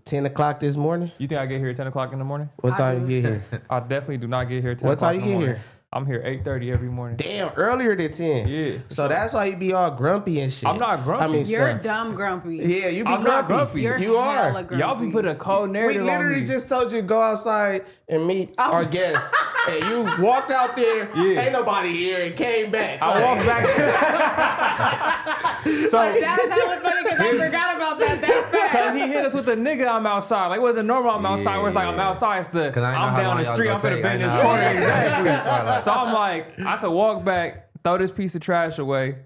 10 o'clock this morning. You think I get here at 10 o'clock in the morning? What time you get here? I definitely do not get here at 10 What o'clock time in the you get morning. here? I'm here 8:30 every morning. Damn, earlier than 10. Yeah. So that's why you be all grumpy and shit. I'm not grumpy. I mean, You're stuff. dumb grumpy. Yeah, you be I'm grumpy. not grumpy. You're You are. hella grumpy. Y'all be putting a cold We narrative on literally me. just told you to go outside and meet our guests. And you walked out there, Yeah. ain't nobody here, and came back. I walked back. So That was hella funny because I forgot about that fast. Cause he hit us with the nigga I'm outside. Like it wasn't normal I'm outside where it's like I'm outside. It's the 'Cause I ain't know I'm how down long the y'all street. I'm was gonna finna take. bend I this know. corner exactly. So I'm like, I could walk back, throw this piece of trash away,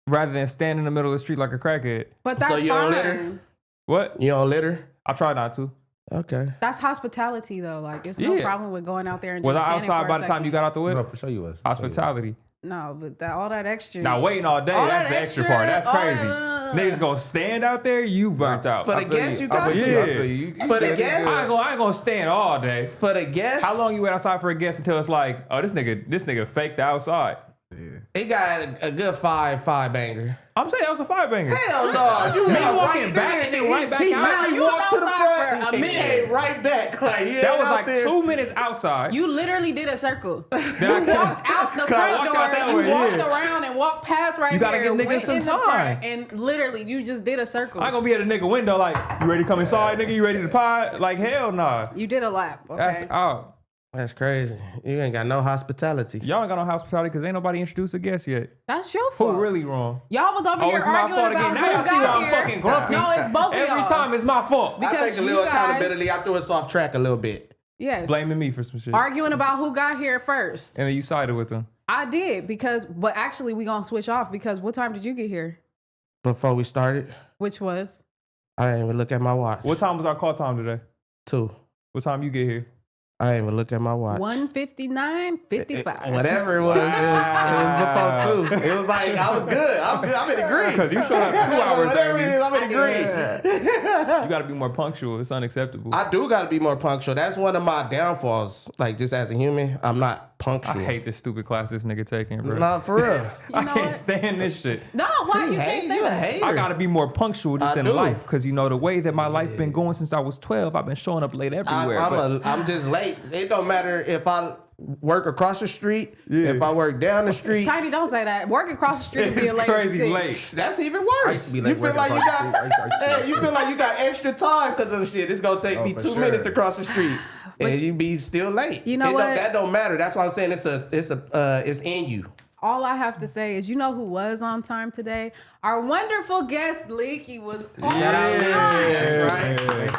rather than stand in the middle of the street like a crackhead. But that's So you don't litter? fine. What? You don't litter? I try not to. Okay. That's hospitality though. Like it's no Yeah. problem with going out there and Was just I standing outside for by a the time second. you got out the whip? No, for sure you was. Hospitality. No, but all that extra. Now waiting all day, All that's that the extra extra, part. That's all crazy. that- Niggas gonna stand out there, you burnt out. For the guests, you got to. Yeah. For the guests? I ain't gonna stand all day. For the guests? How long you wait outside for a guest until it's like, oh, this nigga faked outside? It got a good five banger. I'm saying that was a 5-banger. Hell no. You Me got walking right back there. and then right back He out. really You walked to the outside front for a and minute. came right back. Like, yeah, That was out like there. 2 minutes outside. You literally did a circle. You Then I walked out the I front walked door. out that You way, walked yeah. around and walked past right You gotta there. give niggas went some in the time. front, and literally, you just did a circle. I ain't gonna be at a nigga window like, you ready to come inside, nigga? You ready to pod? Like, hell nah. You did a lap. Okay. That's out. That's crazy. You ain't got no hospitality. Y'all ain't got no hospitality because ain't nobody introduced a guest yet. That's your Who fault. really wrong? Y'all was over Oh, here it's my arguing fault about again. who Now y'all see why got I'm here. fucking grumpy. No, it's both of y'all. Every time it's my fault. I Because take a little you guys- accountability. I threw us off track a little bit. Yes. Blaming me for some shit. Arguing about who got here first. And then you sided with them. I did but actually we gonna switch off because what time did you get here? Before we started, Which was? I didn't even look at my watch. What time was our call time today? 2. What time you get here? I didn't even look at my watch. 1:59:55. Whatever it was before 2. It was like, I was good. I'm in the green. Because you showed up 2 hours Whatever it early. is, I'm in the green. You gotta be more punctual. It's unacceptable. I do got to be more punctual. That's one of my downfalls. Like, just as a human, I'm not punctual. I hate this stupid class this nigga taking, bro. Not for real. I know can't what? stand this shit. No, why you can't say You a that? hater. I gotta be more punctual just I in do. life, because you know the way that my life been going since I was 12. I've been showing up late everywhere. I'm just late. It don't matter if I work across the street, if I work down the street. Tiny, don't say that. Working across the street and being it's late. crazy is late. That's even I worse. used to be You late feel working like you across the got, street. I used to hey, you feel like you got extra time because of the shit. It's gonna take me for 2 sure. minutes to cross the street, and you be still late. You know It what? That don't matter. That's why I'm saying it's in you. All I have to say is, you know who was on time today? Our wonderful guest, Leeky, was on Shout out time. Leeky, right?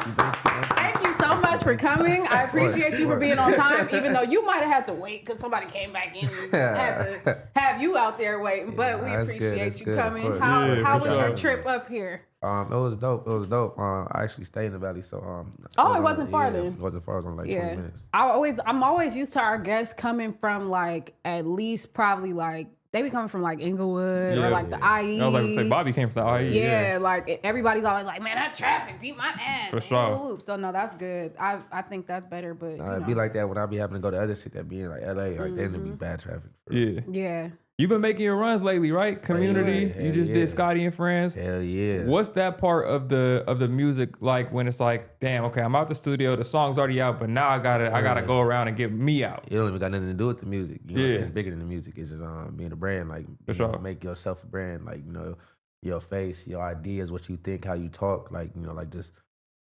Thank you so much for coming. I appreciate you for being on time, even though you might have had to wait because somebody came back in and had to have you out there waiting. But we that's good, appreciate that's you good, of coming. course. How Yeah, was for your sure. trip up here? It was dope. It was dope. I actually stayed in the valley, so Oh, it wasn't far then. It wasn't far. It was only like 20 minutes. I'm always used to our guests coming from like at least probably like they be coming from like Inglewood or like the IE. I was like, say Bobby came from the IE. Yeah, like everybody's always like, man, that traffic beat my ass. For sure. Whoop, whoop. So no, that's good. I think that's better, but you It'd be like that when I be having to go to other shit that be in like LA. Like then it'd be bad traffic. Yeah. yeah. You've been making your runs lately, right? Community. Hell You just yeah. did Scotty and Friends. Hell yeah. What's that part of the music like when it's like, damn, okay, I'm out the studio, the song's already out, but now I gotta go around and get me out. It don't even got nothing to do with the music. You know what I'm Yeah. saying? It's bigger than the music. It's just being a brand. Like For sure. make yourself a brand. Like, you know, your face, your ideas, what you think, how you talk, like, you know, like just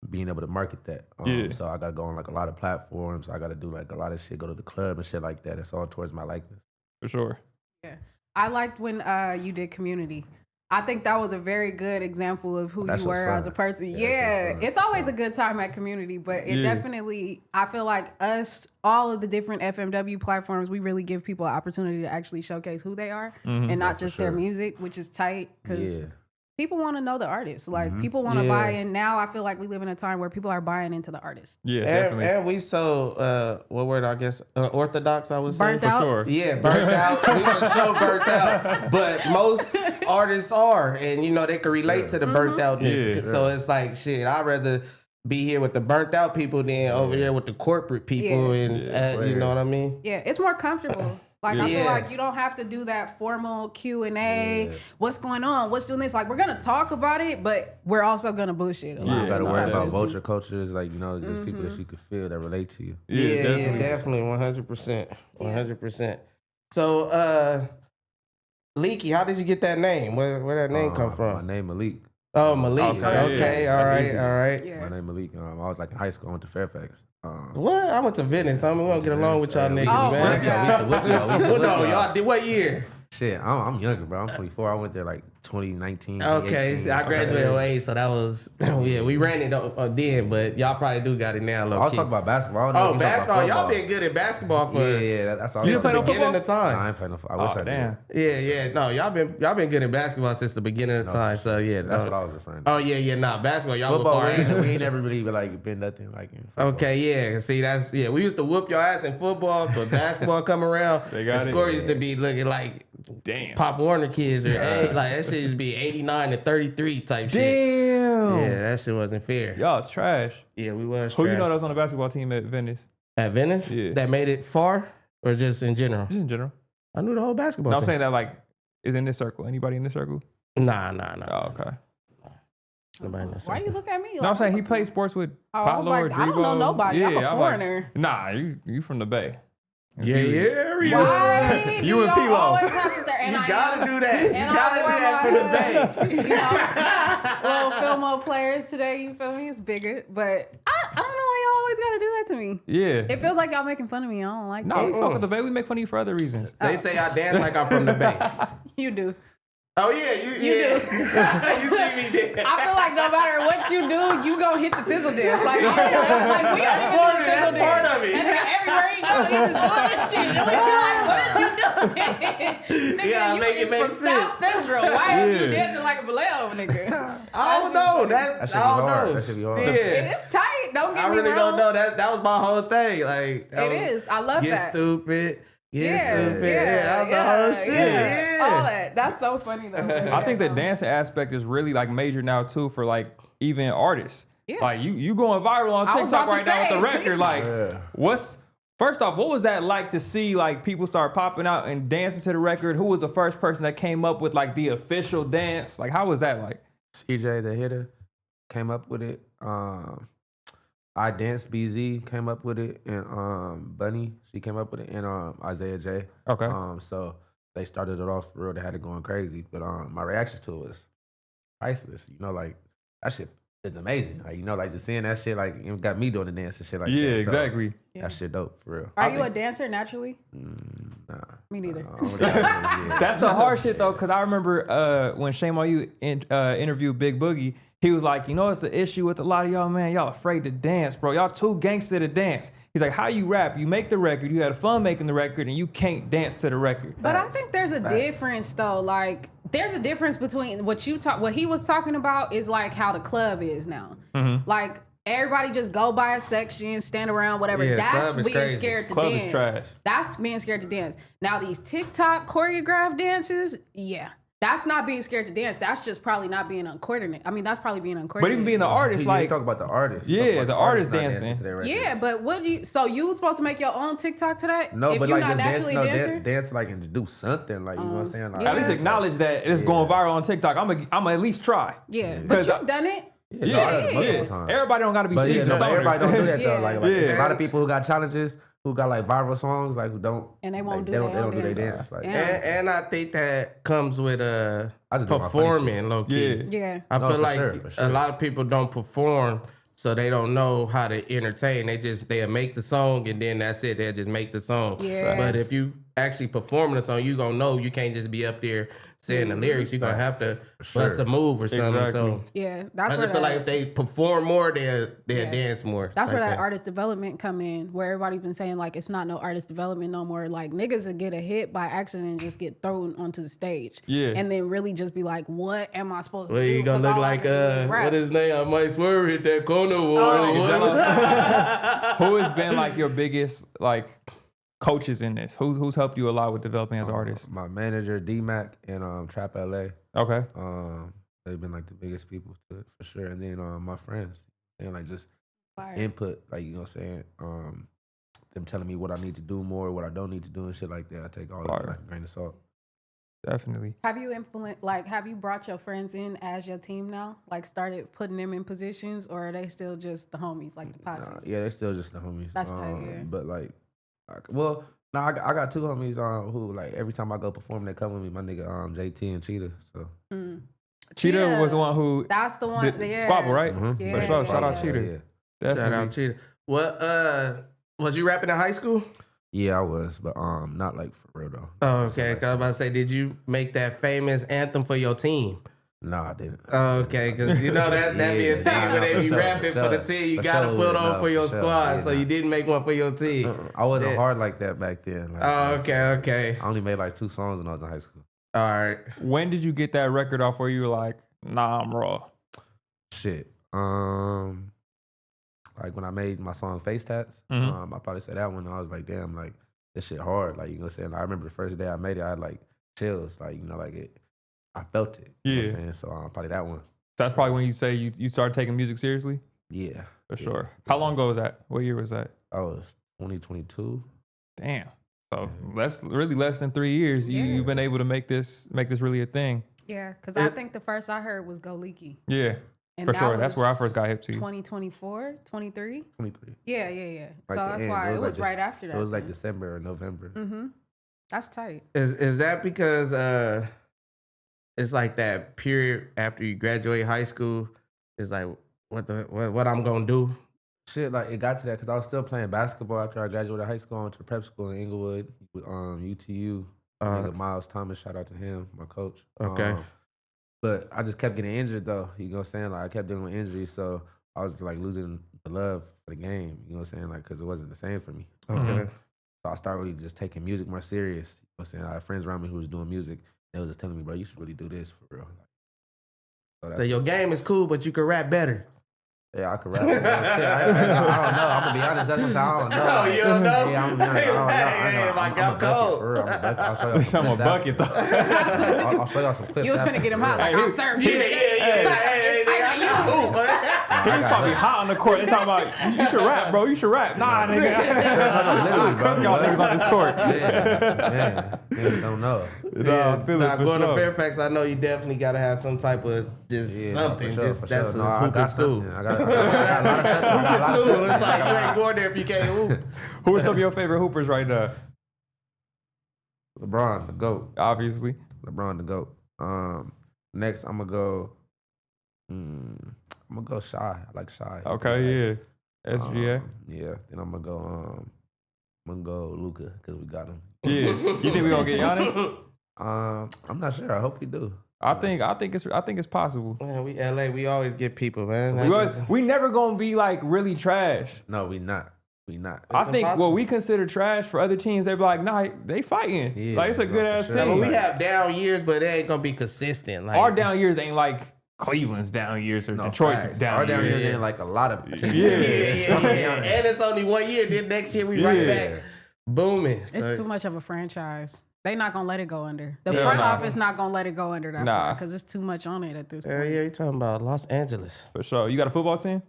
being able to market that. Yeah. So I gotta go on like a lot of platforms. I gotta do like a lot of shit, go to the club and shit like that. It's all towards my likeness. For sure. Yeah. I liked when you did Community. I think that was a very good example of who That you shit was were fun. as a person. Yeah, that Yeah, shit was fun. it's always a good time at Community, but it Yeah. definitely, I feel like us, all of the different FMW platforms, we really give people an opportunity to actually showcase who they are and not just their sure. music, which is tight because Yeah. people want to know the artist. Like people want to Yeah. buy in. Now I feel like we live in a time where people are buying into the artist. Yeah, definitely. And we so what word I guess orthodox I would say. Burnt For out. sure. Yeah, burnt out. We were so burnt out, but most artists are, and you know they can relate to the burnt outness. Yeah. So it's like shit. I'd rather be here with the burnt out people than over there with the corporate people, Yeah. and you know what I mean. Yeah, it's more comfortable. Like I feel Yeah. like you don't have to do that formal Q&A. Yeah. What's going on? What's doing this? Like we're gonna talk about it, but we're also gonna bullshit a lot. Yeah, You gotta in the worry about process, too. vulture cultures, like, you know, just people that you can feel that relate to you. Yeah, definitely, 100%, 100%. So, Leeky, how did you get that name? Where that name come My from? name Malik. Oh, Malik. Okay, yeah. all That's right, easy. all right. Yeah. My name Malik. I was like in high school. I went to Fairfax. What? I went to Venice. I mean, we don't get along with y'all Hey, we niggas, Oh, man. my God. We used to whip y'all. We used to Well, whip no, y'all. y'all did what year? Shit, I'm younger, bro. I'm 24. I went there like 2019. Okay, 2018. see, I graduated in 08, so that was, yeah, we ran it then, but y'all probably do got it now, I low was key. talking about basketball. I don't know Oh, if you talking about basketball. Y'all football. been good at basketball for Yeah, that's all. since You play the no beginning football? of Nah, I time. ain't playing no. I wish I did. Damn. Yeah. No, y'all been good at basketball since the beginning of time. So yeah, That's no. what I was referring to. Oh yeah. Nah, basketball. Y'all Football, whoop we our ass. ain't never really been nothing like in football. Okay, yeah. See, that's we used to whoop your ass in football, but basketball come around, They the got it. score used to be looking like Damn. Pop Warner kids or like that shit used to be 89-33 type shit. Damn. Yeah, that shit wasn't fair. Y'all trash. Yeah, we was Who you trash. know that was on the basketball team at Venice? At Venice? Yeah. That made it far or just in general? Just in general. I knew the whole basketball No, I'm team. saying that like is in this circle. Anybody in this circle? Nah. Oh, okay. Nobody in that Why circle. you look at me? No, I'm saying he played sports with Oh, I was Paolo like, Rodrigo. I don't know nobody. I'm a like, foreigner. nah, you from the Bay. Yeah. Why You do and y'all P-Lo. always have to say, and You I gotta am, do that. You and gotta do that for the Bay. you know, little Filmo players today. You feel me? It's bigger, but I don't know why y'all always gotta do that to me. Yeah. It feels like y'all making fun of me. I don't like No, we that. fuck with the Bay. We make fun of you for other reasons. They say I dance like I'm from the Bay. You do. Oh yeah, you do. you see me there. I feel like no matter what you do, you gonna hit the thizzle dance. Like, yeah, it's like we don't even do the thizzle That's part dance. of it. And then everywhere you go, you just doing this shit. And we be like, what are you doing? Nigga, Yeah, you make it is make from South sense. Central. Why are you Yeah. dancing like a Vallejo, nigga? I don't know. That shit be I don't hard. know. That shit be hard. Yeah. It's tight. Don't get I me really wrong. don't know. That was my whole thing. Like It is. I love get that. stupid. Get Yeah, stupid. Yeah, that was the whole shit. yeah. Yeah. All that. That's so funny though. I think the dancing aspect is really like major now too for like even artists. Yeah. Like you going viral on I was TikTok about right to now with say. the record. Like Yeah. first off, what was that like to see like people start popping out and dancing to the record? Who was the first person that came up with like the official dance? Like how was that like? CJ the hitter came up with it. I Dance BZ came up with it, and Bunny, she came up with it, and Isaiah J. Okay. So they started it off for real. They had it going crazy, but my reaction to it was priceless. You know, like that shit is amazing. Like, you know, like just seeing that shit, like it got me doing the dance and shit like that. Yeah, So, exactly. Yeah. that shit dope for real. Are you a dancer naturally? Nah. Me neither. That's the hard shit though, because I remember when Shame on You interviewed Big Boogie, he was like, you know, it's the issue with a lot of y'all, man. Y'all afraid to dance, bro. Y'all too gangster to dance. He's like, how you rap? You make the record, you had fun making the record, and you can't dance to the record. But I think there's a difference though. Like there's a difference between what he was talking about is like how the club is now. Mm-hmm. Like everybody just go by a section, stand around, whatever. Yeah, the That's club is being crazy. scared to Club is dance. trash. That's being scared to dance. Now these TikTok choreographed dances, yeah. That's not being scared to dance. That's just probably not being uncoordinated. I mean, that's probably being uncoordinated. But even being an artist, You like, talk about the artist. Yeah, You talk about the artist not dancing. to their records. yeah, but what do you? So you was supposed to make your own TikTok to that? No, if but you're like not just dance, naturally no, a dancer. dance like and do something like you know what I'm saying. Like, at least Yeah. acknowledge that it's going viral on TikTok. I'm at least try. Yeah, but 'Cause you've done it. Yeah. multiple times. Everybody don't got to be But Steve yeah, the no, but Stoner. everybody don't do that Yeah. though. Like Yeah. there's a lot of people who got challenges, who got like viral songs, like who don't And they won't like, do they their don't, they own don't do their dance. dance. Like, Yeah. And I think that comes with I just do my funny performing shit. low key. Yeah. Yeah. I No, feel for like sure, for a sure. lot of people don't perform, so they don't know how to entertain. They'll make the song and then that's it. They'll just make the song. Yeah. But if you actually performing the song, you gonna know you can't just be up there saying the lyrics. You're gonna have to bust a move or something. Exactly. So Yeah, I that's where just feel like if they perform more, they'll Yeah. dance more. that's type where that thing. artist development come in, where everybody been saying like it's not no artist development no more. Like niggas will get a hit by accident and just get thrown onto the stage. Yeah. And then really just be like, what am I supposed to Well, do? you gonna 'Cause look all I like can do is rap. what his name? I might swerve hit that corner Oh, Who has been like your biggest like coaches in this? Who's helped you a lot with developing as an artist? my manager D-Mac and Trap LA, Okay. they've been like the biggest people to it, for sure. And then my friends, and like just Fire. input, like you know what I'm saying, them telling me what I need to do more, what I don't need to do, and shit like that. I take all that with like a grain of salt. Definitely. Have you brought your friends in as your team now? Like started putting them in positions, or are they still just the homies, like the posse? Yeah, they're still just the homies. That's tight, yeah. But like, I got two homies who like every time I go perform, they come with me. My nigga JT and Cheetah. So Cheetah was the one who. That's the one. Yeah. Squabble, right? Yeah. For sure. Shout out Yeah. Cheetah. Yeah. Definitely. Shout out Cheetah. What was you rapping in high school? Yeah, I was, but not like for real though. Oh, okay. 'Cause I was about to say, did you make that famous anthem for your team? No, I didn't. Oh, okay, because you know that be a thing when they be rapping for the team. You gotta put on for your squad, so you didn't make one for your team. I wasn't hard like that back then. Like, Oh, okay. I only made like 2 songs when I was in high school. All right. When did you get that record off where you were like, nah, I'm raw? Shit. Like when I made my song Face Tats, I probably said that one. I was like, damn, like this shit hard. Like, you know what I'm saying? I remember the first day I made it, I had like chills. Like, you know, like it, I felt it. You know what I'm saying? So probably that one. So that's probably when you say you started taking music seriously? Yeah. For sure. How long ago was that? What year was that? I was 2022. Damn. So that's really less than 3 years. You've been able to make this really a thing. Yeah, because I think the first I heard was Go Leeky. Yeah. And For sure. That's where I first got hip to. 2024, 23? 23. Yeah. Like So that's why it was right after that. It was like December or November. Mm-hmm. That's tight. Is that because it's like that period after you graduate high school? It's like what I'm gonna do? Shit, like it got to that because I was still playing basketball after I graduated high school. I went to prep school in Inglewood with UTU. Nigga Miles Thomas, shout out to him, my coach. Okay. But I just kept getting injured though. You know what I'm saying? Like I kept dealing with injuries, so I was like losing the love for the game. You know what I'm saying? Like because it wasn't the same for me. Okay. So I started really just taking music more serious. You know what I'm saying? I had friends around me who was doing music. They was just telling me, bro, you should really do this for real. So your game is cool, but you can rap better. Yeah, I could rap. Shit, I don't know. I'm gonna be honest. That's what I don't know. No, you don't know? Yeah, I'm gonna be honest. I don't know. Hey, I'm cold. For real. I'm a bucket. I'll show y'all some I'm a clips bucket though. I'll show y'all some clips. You was finna get him hot like, Hey, I'll serve you. Hey, He was probably hot on the court. They talking about, you should rap, bro. You should rap. Nah, nigga. Literally, I cook y'all niggas on this court. Yeah. Niggas don't know. I feel it for Going to sure. Fairfax, I know you definitely gotta have some type of just something. For Just sure. that's No, a I hoop in got school. something. I got a lot of stuff. I got a lot of School. stuff. It's like you ain't going there if you can't hoop. Who are some of your favorite hoopers right now? LeBron, the GOAT. Obviously. LeBron, the GOAT. Next, I'm gonna go Shy. I like Shy. Okay, yeah. SGA. Yeah. Then I'm gonna go Luka because we got him. Yeah. You think we gonna get Giannis? I'm not sure. I hope we do. I think it's possible. Man, we LA, we always get people, man. We never gonna be like really trash. No, we not. We not. I think impossible. what we consider trash for other teams, they be like, nah, they fighting. Yeah, like it's a no, good ass for sure. team. we have down years, but it ain't gonna be consistent. Like Our down years ain't like Cleveland's down years or No, Detroit's facts. down Our down years. years ain't like a lot of. Yeah. And it's only 1 year. Then next year we right back booming. It's too much of a franchise. They not gonna let it go under. The Yeah, front nah. office not gonna let it go under that Nah. because it's too much on it at this Yeah, point. you talking about Los Angeles? For sure. You got a football team?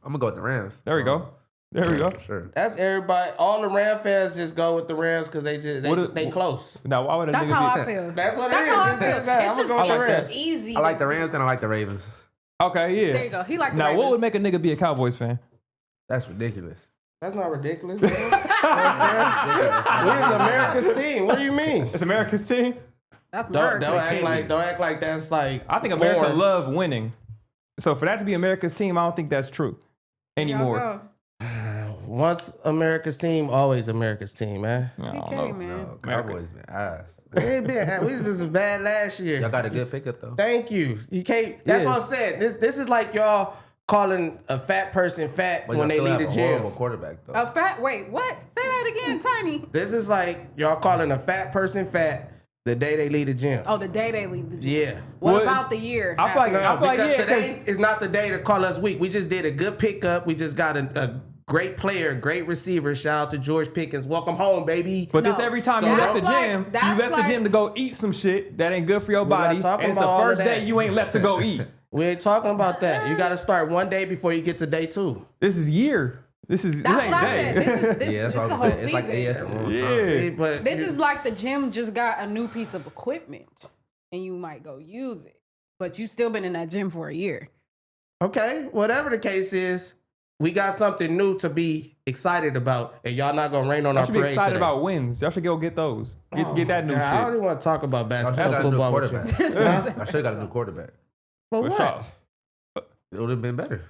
I'm gonna go with the Rams. There we go. There we go. For sure. That's everybody. All the Ram fans just go with the Rams because they close. Now, why would a That's nigga how be? I feel. That's what it That's is. how I It's feel. just that. It's I'm just, gonna go with the it's Rams. just easy. I like the Rams and I like the Ravens. Okay, yeah. There you go. He like the Now, Ravens. what would make a nigga be a Cowboys fan? That's ridiculous. That's not ridiculous. You know what I'm saying? We're America's team. What do you mean? It's America's team. That's Don't America. act like that's like. I think America foreign. love winning. So for that to be America's team, I don't think that's true anymore. Once America's team, always America's team, man. I don't DK, know. man. No, Cowboys been ass. We was just as bad last year. Y'all got a good pickup though. Thank you. You can't. That's what I'm saying. This is like y'all calling a fat person fat But when they y'all still leave have the a horrible gym. quarterback though. A fat. Wait, what? Say that again, Tiny. This is like y'all calling a fat person fat the day they leave the gym. Oh, the day they leave the gym. Yeah. What What- about the year? I feel like- after? I feel like, because yeah, today is not the day to call us weak. We just did a good pickup. We just got a great player, great receiver. Shout out to George Pickens. Welcome home, baby. But this No. every time So you left that's the like- gym, you that's left the like- gym to go eat some shit that ain't good for your We're not body. talking And it's the about all first of that. day you ain't left to go eat. We ain't talking about that. You got to start one day before you get to day 2. This is year. This ain't That's what I day. said. This Yeah, is that's the what I whole was saying. It's like season. it's a long time. Yeah. See, but This is like the gym just got a new piece of equipment, and you might go use it, but you still been in that gym for a year. okay. Whatever the case is, we got something new to be excited about, and y'all not gonna rain on Y'all our should be parade excited today. about wins. Y'all should go get those. Get that new God, I don't shit. even want to talk about I should basketball, have got a new football with you. quarterback. I should have got a new quarterback. For For what? sure. It would have been better.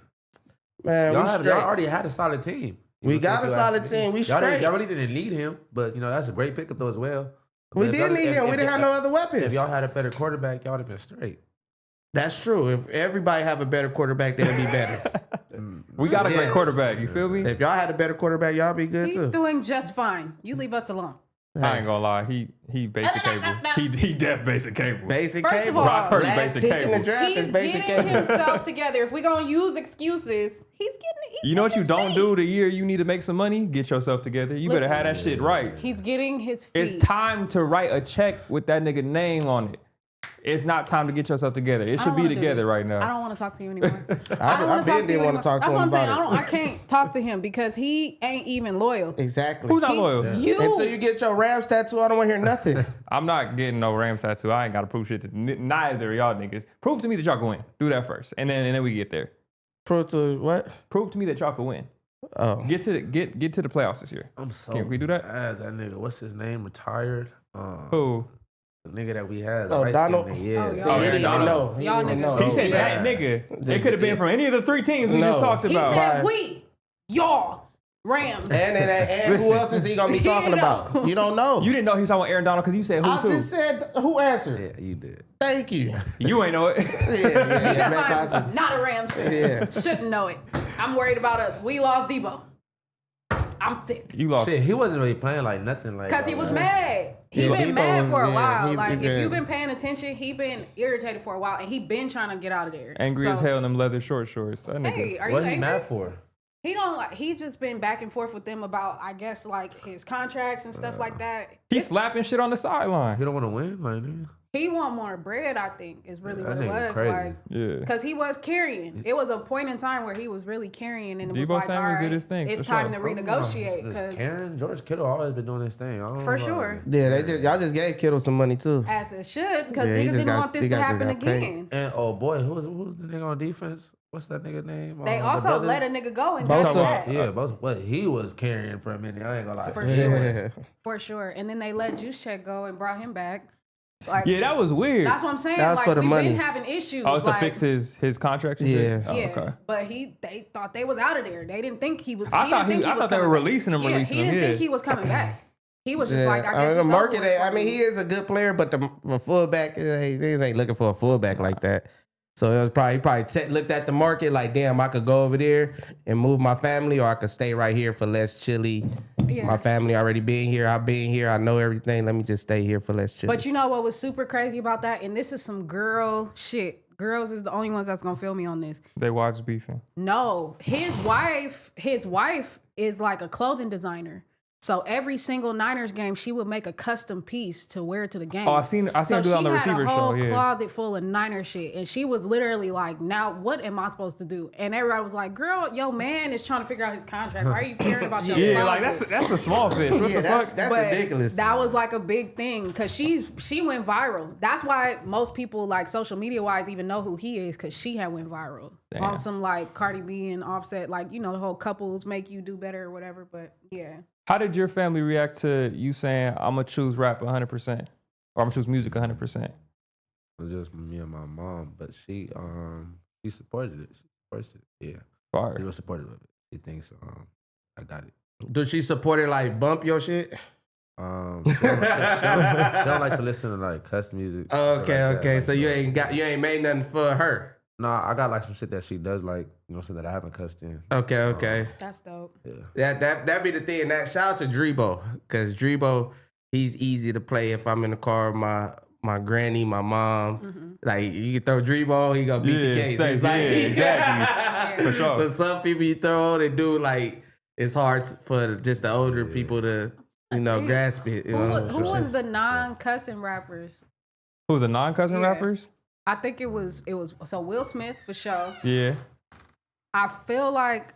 Man, Y'all, we straight. y'all already had a solid team. You We know what I'm got saying? a For solid last team. We y'all straight. Y'all really didn't need him, but that's a great pickup though as well. We But if did y'all- need him. We if- didn't have no other If weapons. y'all had a better quarterback, y'all would have been straight. That's true. If everybody have a better quarterback, they'll be better. We got a great Yes. quarterback. You feel me? If y'all had a better quarterback, y'all be good He's too. doing just fine. You leave us alone. I ain't gonna lie. He basic cable. He def basic cable. Basic First of cable. all, Brock Purdy Last basic pick in the cable. draft He's is basic getting cable. himself together. If we're gonna use excuses, he's You know what you getting don't his do feet. the year you need to make some money? Get yourself together. You better have that shit right. He's getting his feet. It's time to write a check with that nigga name on it. It's not time to get yourself together. It I should don't be wanna do together this. right I now. don't want to talk to you anymore. I don't wanna been talk to you didn't want to anymore. talk to him That's what I'm saying. about it. I can't talk to him because he ain't even loyal. Exactly. Who's not loyal? You, Until you get your Rams tattoo, I don't want to hear nothing. I'm not getting no Rams tattoo. I ain't got to prove shit to neither of y'all niggas. Prove to me that y'all can win. Do that first, and then we get there. Prove to what? Prove to me that y'all can win. Oh, Get to the playoffs this year. I'm so Can we do that? mad that nigga. What's his name? Retired. Who? The nigga that we had. Oh, the Donald? light-skinned nigga, Yeah. Oh, see, yeah. he Aaron didn't even Donald. know. He Y'all didn't even niggas- know. He said yeah. that nigga. It could have been from any of the three teams we just No. talked he about. said Why? we, y'all, Rams. And who else is he gonna be He talking didn't about? know. You don't know. You didn't know he was talking about Aaron Donald because you said who I too. just said who answered. Yeah, you did. Thank you. You ain't know it. Yeah, Matt I'm Boston. not a Rams fan. Yeah. Shouldn't know it. I'm worried about us. We lost Debo. I'm sick. You lost. Shit, he wasn't really playing like nothing like. Because he was mad. He Yeah, been Debo mad was- for a yeah, while. he- Like, he if you've been- been paying attention, he been irritated for a while, and he been trying to get out of there. Angry as So, hell in them leather shorts. That nigga. Hey, are you What he angry? mad for? He don't like. He just been back and forth with them about, I guess, like his contracts and stuff like that. He It's- slapping shit on the sideline. He don't want to win, like nigga. He want more bread. I think is really Yeah, what that it nigga was. crazy. Like, Yeah. because he was carrying. It was a point in time where he was really carrying, and it was Debo like, Samuels all did right, his thing, it's for time sure. to renegotiate. Because Karen, George Kittle always been doing his thing. I don't for know. sure, Yeah, y'all just gave Kittle some money too. as it should, because Yeah, he niggas just didn't got- want this he to got- happen got paid. again. And oh boy, who's the nigga on defense? What's that nigga name? They The also brother? let a nigga go and Bosa. got that. Yeah, both. What he was carrying for a minute. I ain't gonna lie. For Yeah. sure. Yeah. For sure. And then they let Juicecheck go and brought him back. Like, Yeah, that was weird. that's what I'm saying. That was Like, for the we've money. been having issues. Oh, it's like, to fix his contract. and shit? Yeah. Oh, yeah, okay. but they thought they was out of there. They didn't think he was. I he thought didn't think I was thought they were coming back. releasing him. Yeah, Releasing he him. didn't Yeah. think he was coming back. He was just Yeah. like, I guess the it's market. over with I for mean, me. he is a good player, but the fullback, niggas ain't looking for a fullback like that. So it was probably looked at the market like, damn, I could go over there and move my family, or I could stay right here for less chilly. Yeah. My family already been here. I've been here. I know everything. Let me just stay here for less chilly. But you know what was super crazy about that? And this is some girl shit. Girls is the only ones that's gonna feel me on this. They wives beefing. No, his wife is like a clothing designer. So every single Niners game, she would make a custom piece to wear to the game. Oh, I seen her do that on the she receiver had a show. whole Yeah. closet full of Niner shit, and she was literally like, "Now what am I supposed to do?" And everybody was like, "Girl, your man is trying to figure out his contract. Why are you caring about your Yeah, closet?" like that's a small fish. What yeah, the that's fuck? But ridiculous. That was like a big thing because she went viral. That's why most people, like social media wise, even know who he is, because she had went viral Damn. on some like Cardi B and Offset, like, you know, the whole couples make you do better or whatever. But yeah, How did your family react to you saying I'm gonna choose rap 100%, or I'm gonna choose music 100%? It was just me and my mom, but she supported it. She supports it. Yeah, Fire. she was supportive of it. She thinks I got it. Does she support it like bump your shit? She don't like to listen to like cuss music. shit like Okay, that. okay. Like, So you ain't made nothing for her. Nah, I got like some shit that she does like, you know, so that I haven't cussed in. Okay, okay. that's dope. Yeah. That be the thing. That shout out to Drebo, because Drebo, he's easy to play if I'm in the car with my granny, my mom. Like, you can throw Drebo, he gonna beat the Yeah, case. same, It's like, yeah, exactly. For sure. But some people you throw, they do like, it's hard for just the older people to, you know, grasp it. You know? Who was the non-cussing rappers? Who's a non-cousin Yeah. rappers? I think it was so Will Smith for sure. Yeah. I feel like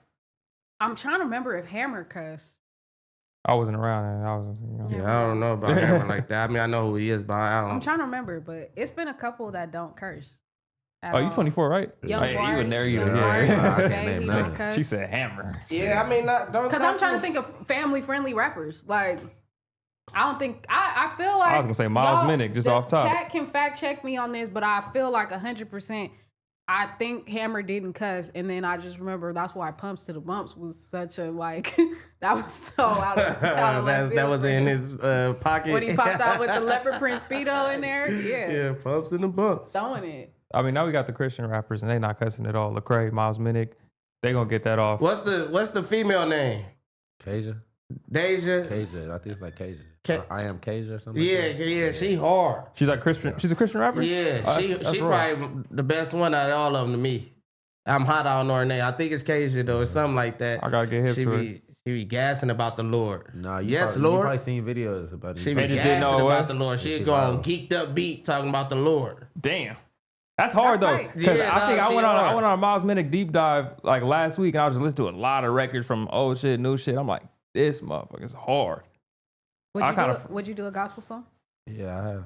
I'm trying to remember if Hammer cussed. I wasn't around, and I was. Yeah, I don't know about him like that. I mean, I know who he is, but I don't. I'm trying to remember, but it's been a couple that don't curse. Oh, you 24, right? Young Hey, Bart, you would there you Young go. Bart, Yeah. okay, he don't cuss. She said hammer. Yeah, I mean, don't. Because I'm trying to think of family-friendly rappers. Like, I don't think I feel like I was gonna say Miles y'all- Minnick, just the off top. Chat can fact check me on this, but I feel like 100%. I think Hammer didn't cuss, and then I just remember that's why Pumps to the Bumps was such a like that was so out of left that field was for in him. his pocket. When he popped out with the leopard print speedo in there, Yeah, pumps in the bump. throwing it. I mean, now we got the Christian rappers, and they not cussing at all. Lecrae, Miles Minnick, they gonna get that off. What's the female name? Kaja. Deja. Kaja. I think it's like Kaja. I am Kaja or something. Yeah, like that. yeah, she hard. She's like Christian. She's a Christian rapper. Yeah, Oh, she that's raw. probably the best one out of all of them to me. I'm hot on her name. I think it's Kasia though, or something like that. I gotta get hip She to be she be gassing about the Lord. Nah, you Yes, probably, Lord. You probably seen videos about it. She They be just didn't know gassing it about was? the Lord. She She go on viral. geeked up beat talking about the Lord. Damn. That's hard That's though. right. Because Yeah, I think nah, I she went on hard. a Miles Minnick deep dive like last week, and I was just listening to a lot of records from old shit, new shit. I'm like, this motherfucker's hard. Would you do a gospel song? Yeah, I have.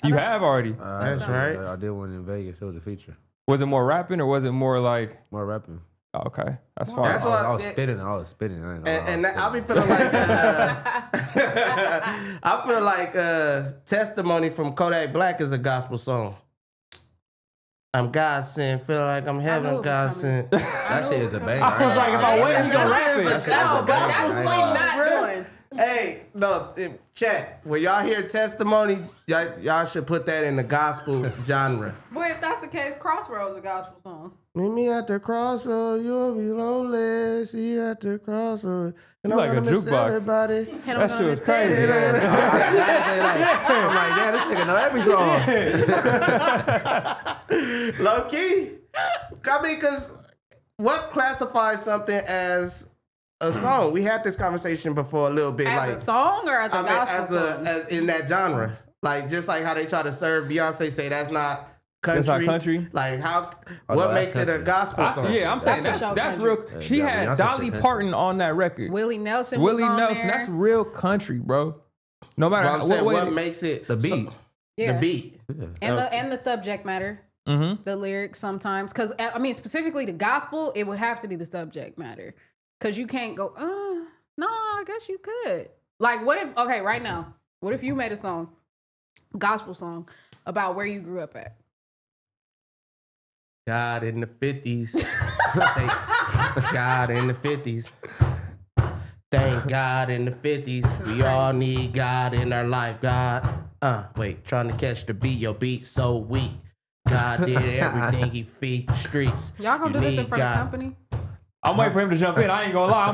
You have already. That's right. I did one in Vegas. It was a feature. Was it more rapping or was it more like? More rapping. Oh, okay, that's fine. That's why- I was spitting. I was spitting. I ain't gonna lie, And I was I'll be spitting. feeling like I feel like Testimony from Kodak Black is a gospel song. I'm God sent, feel like I'm knew it heaven was God coming. sent. That shit is a banger. I was like, if I wait, he gonna rap it. That's No, a but that's gospel what song, I'm not bro. doing. Hey, no, chat. When y'all hear Testimony, y'all should put that in the gospel genre. Boy, if that's the case, Crossroads is a gospel song. Meet me at the crossroad, you'll be lonely. See you at the crossroad. And You like gonna a miss jukebox. everybody. That shit was crazy. I'm like, yeah, this nigga know every song. Low key. I mean, because what classifies something as a song? We had this conversation before a little bit. As like a song or as a I mean, gospel song? as in that genre. Like just like how they try to serve Beyonce, say that's not country. That's not country? Like how? Oh, what no, makes that's it a country. gospel song? Yeah, I'm saying That's for that's sure real. country. She Yeah, had Beyonce Dolly shit country. Parton on that record. Willie Nelson Willie was on Nelson, there. that's real country, bro. No matter But I'm saying what what way. makes it The beat. Yeah. The beat. And the subject matter, Mm-hmm. the lyrics sometimes. Because, I mean, specifically the gospel, it would have to be the subject matter. Because you can't go, no, I guess you could. Like, what if, okay, right now, what if you made a song, gospel song, about where you grew up at? God in the 50s. Thank God in the 50s. Thank God in the 50s. We all need God in our life. God. Wait, trying to catch the beat. Your beat so weak. God did everything. He feed the streets. Y'all gonna You do this in need front God. of company? I'm waiting for him to jump in. I ain't gonna lie.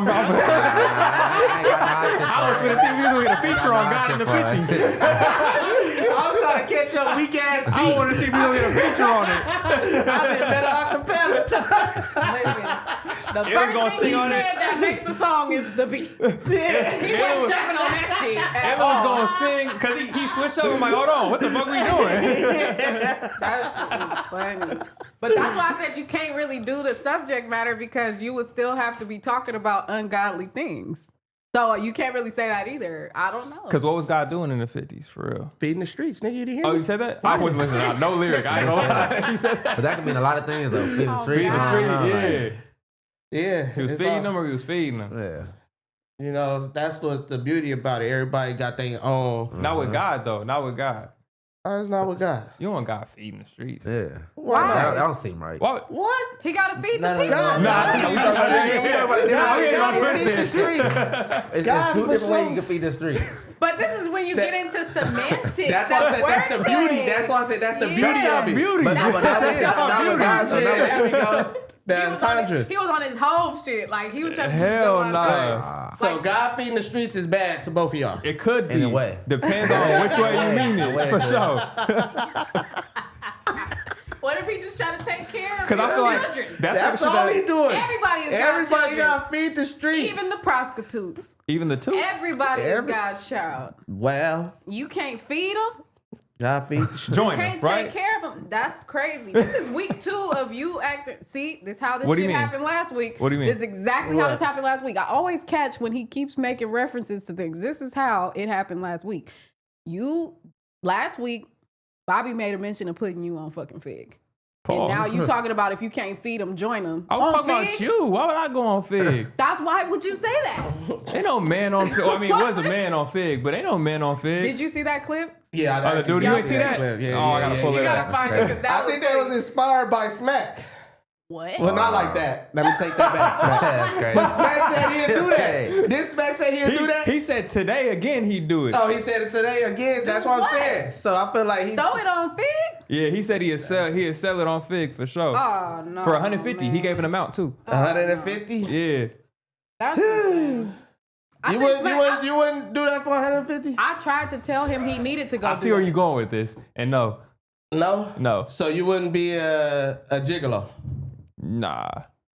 I was gonna see if we was gonna get a feature on God in the 50s. I was trying to catch your weak ass beat. I want to see if we gonna get a feature on it. I did better acapella. Listen, the was first gonna thing sing he on said it. that makes the song is the beat. He wasn't jumping on that shit at Emma was all. gonna sing because he switched up. I'm like, hold on, what the fuck we doing? That shit was funny. But that's why I said you can't really do the subject matter because you would still have to be talking about ungodly things. So you can't really say that either. I don't know. Because what was God doing in the 50s for real? Feeding the streets, nigga. You didn't hear Oh, me? you said that? I wasn't listening. I no lyric. I ain't gonna lie. You said that. But that can mean a lot of things though. Feeding the street. Feeding the I street, don't know, yeah. Yeah. He was it's feeding all- them or he was feeding them. Yeah. You know, that's what's the beauty about it. Everybody got their own. Not with God, though. Not with God. Oh, it's not with God. You don't want God feeding the streets. Yeah. Why? That don't seem right. What? What? He got to feed the No, no, people. no, no. It's two different ways you can feed the streets. But this is when you get into semantics. That's why I said that's the beauty. That's why I said that's the beauty of it. Beauty. But that was God. So Yeah, that there we go. He The was, on entendre. his, he was on his whole shit. Like, he was trying to Hell do nah. So God feeding the streets is bad to both of y'all. It could be. In a way. Depends on which way you mean In a it, way, for yeah. sure. What if he just trying to take care of his Because I feel like children? that's That's all he doing. Everybody is God's Everybody children. got to feed the streets. Even the prostitutes. even the toots. Everybody is God's child. Well, You can't feed them. God feed the streets. Join Can't them, right? take care of them. That's crazy. This is week 2 of you acting. See, this how this What do you shit mean? happened last week. What do you mean? This is exactly how this happened last week. I always catch when he keeps making references to things. This is how it happened last week. Last week, Bobby made a mention of putting you on fucking Fig. Pause. And now you talking about if you can't feed them, join them. I was on talking Fig? about you. Why would I go on Fig? That's why would you say that? Ain't no man on Fig. Well, I mean, it was a man on Fig, but ain't no man on Fig. Did you see that clip? Yeah, Oh, dude, you ain't see that? clip. Yeah, Oh, I gotta pull You it gotta up. find it because that I think that was inspired by Smack. What? Well, not like that. Let me take that back, Smack. That's crazy. But Smack said he'd do that. Did Smack say he'd do that? He said today again he'd do it. Oh, he said it today again. That's what I'm what? saying. So I feel like he. Throw it on Fig? Yeah, he said he'd sell it on Fig for sure. Oh, no. For 150. He man. gave an amount too. 150. Yeah. That's insane. You wouldn't do that for 150? I tried to tell him he needed to go. I see where you're going with this. And no. No. So you wouldn't be a gigolo? Nah.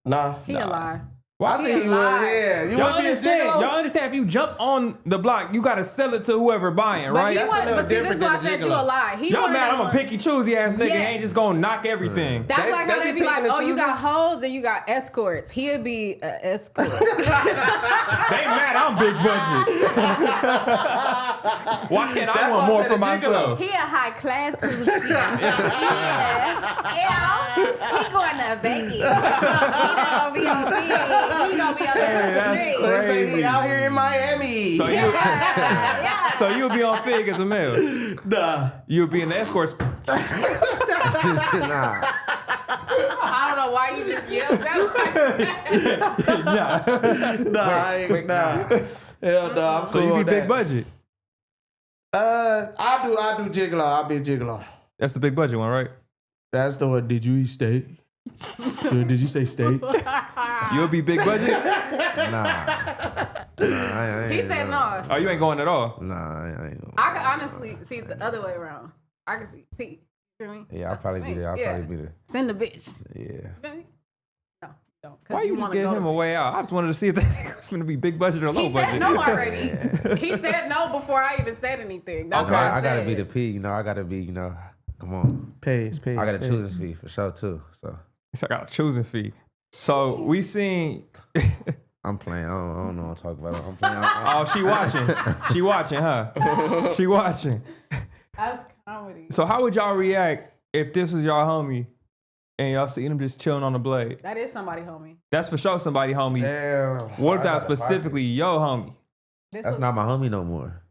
Nah. He a lie. I think he would. Yeah, you Y'all wouldn't be a understand? gigolo. Y'all understand? If you jump on the block, you gotta sell it to whoever buying, But right? he That's a was, little but see, this different is why I than a said you gigolo. a lie. He Y'all wanted mad? that I'm a one- picky choosy ass nigga. Yes. Ain't just gonna knock everything. That's They- like how they they be be like, picking and oh, you choosing. got hoes and you got escorts. He'd be an escort. They mad. I'm big budget. Why can't I That's want why I more said for a gigolo. myself? He a high class food shit. Yeah. He going to Vegas. He not gonna be on TV. He gonna be on the street. They say he Crazy. out here in Miami. So you, Yeah. so you'll be on Fig as a male. Nah. You'll be in the escorts. Nah. I don't know why you just yelled that. Nah. Hell no. I'm So you cool be on big that. budget. I do gigolo. I'll be a gigolo. That's the big budget one, right? That's the one. Did you eat steak? Did you say steak? You'll be big budget. Nah, I ain't He said no. Oh, you ain't going at all. Nah, I ain't. I could honestly see it the other way around. I can see Pete. You feel me? Yeah, I'll probably be there. I'll probably be there. Send the bitch. Yeah. You feel me? No, don't. 'Cause Why you just wanna give go him to a way out? I just wanted to see if that nigga was going to be big budget or low He budget. said no already. He said no before I even said anything. That's Okay. what I gotta said. be the P, I gotta be, come on. Pays. I gotta choose this fee for sure too. So So I got a choosing fee. So we seen. I'm playing. I don't know what to talk about. I'm playing. Oh, she watching. She watching, huh? She watching. That's comedy. So how would y'all react if this was y'all homie and y'all seen him just chilling on the blade? That is somebody, homie. That's for sure somebody homie. Damn. What if that was I gotta specifically your homie? This That's was- not my homie no more.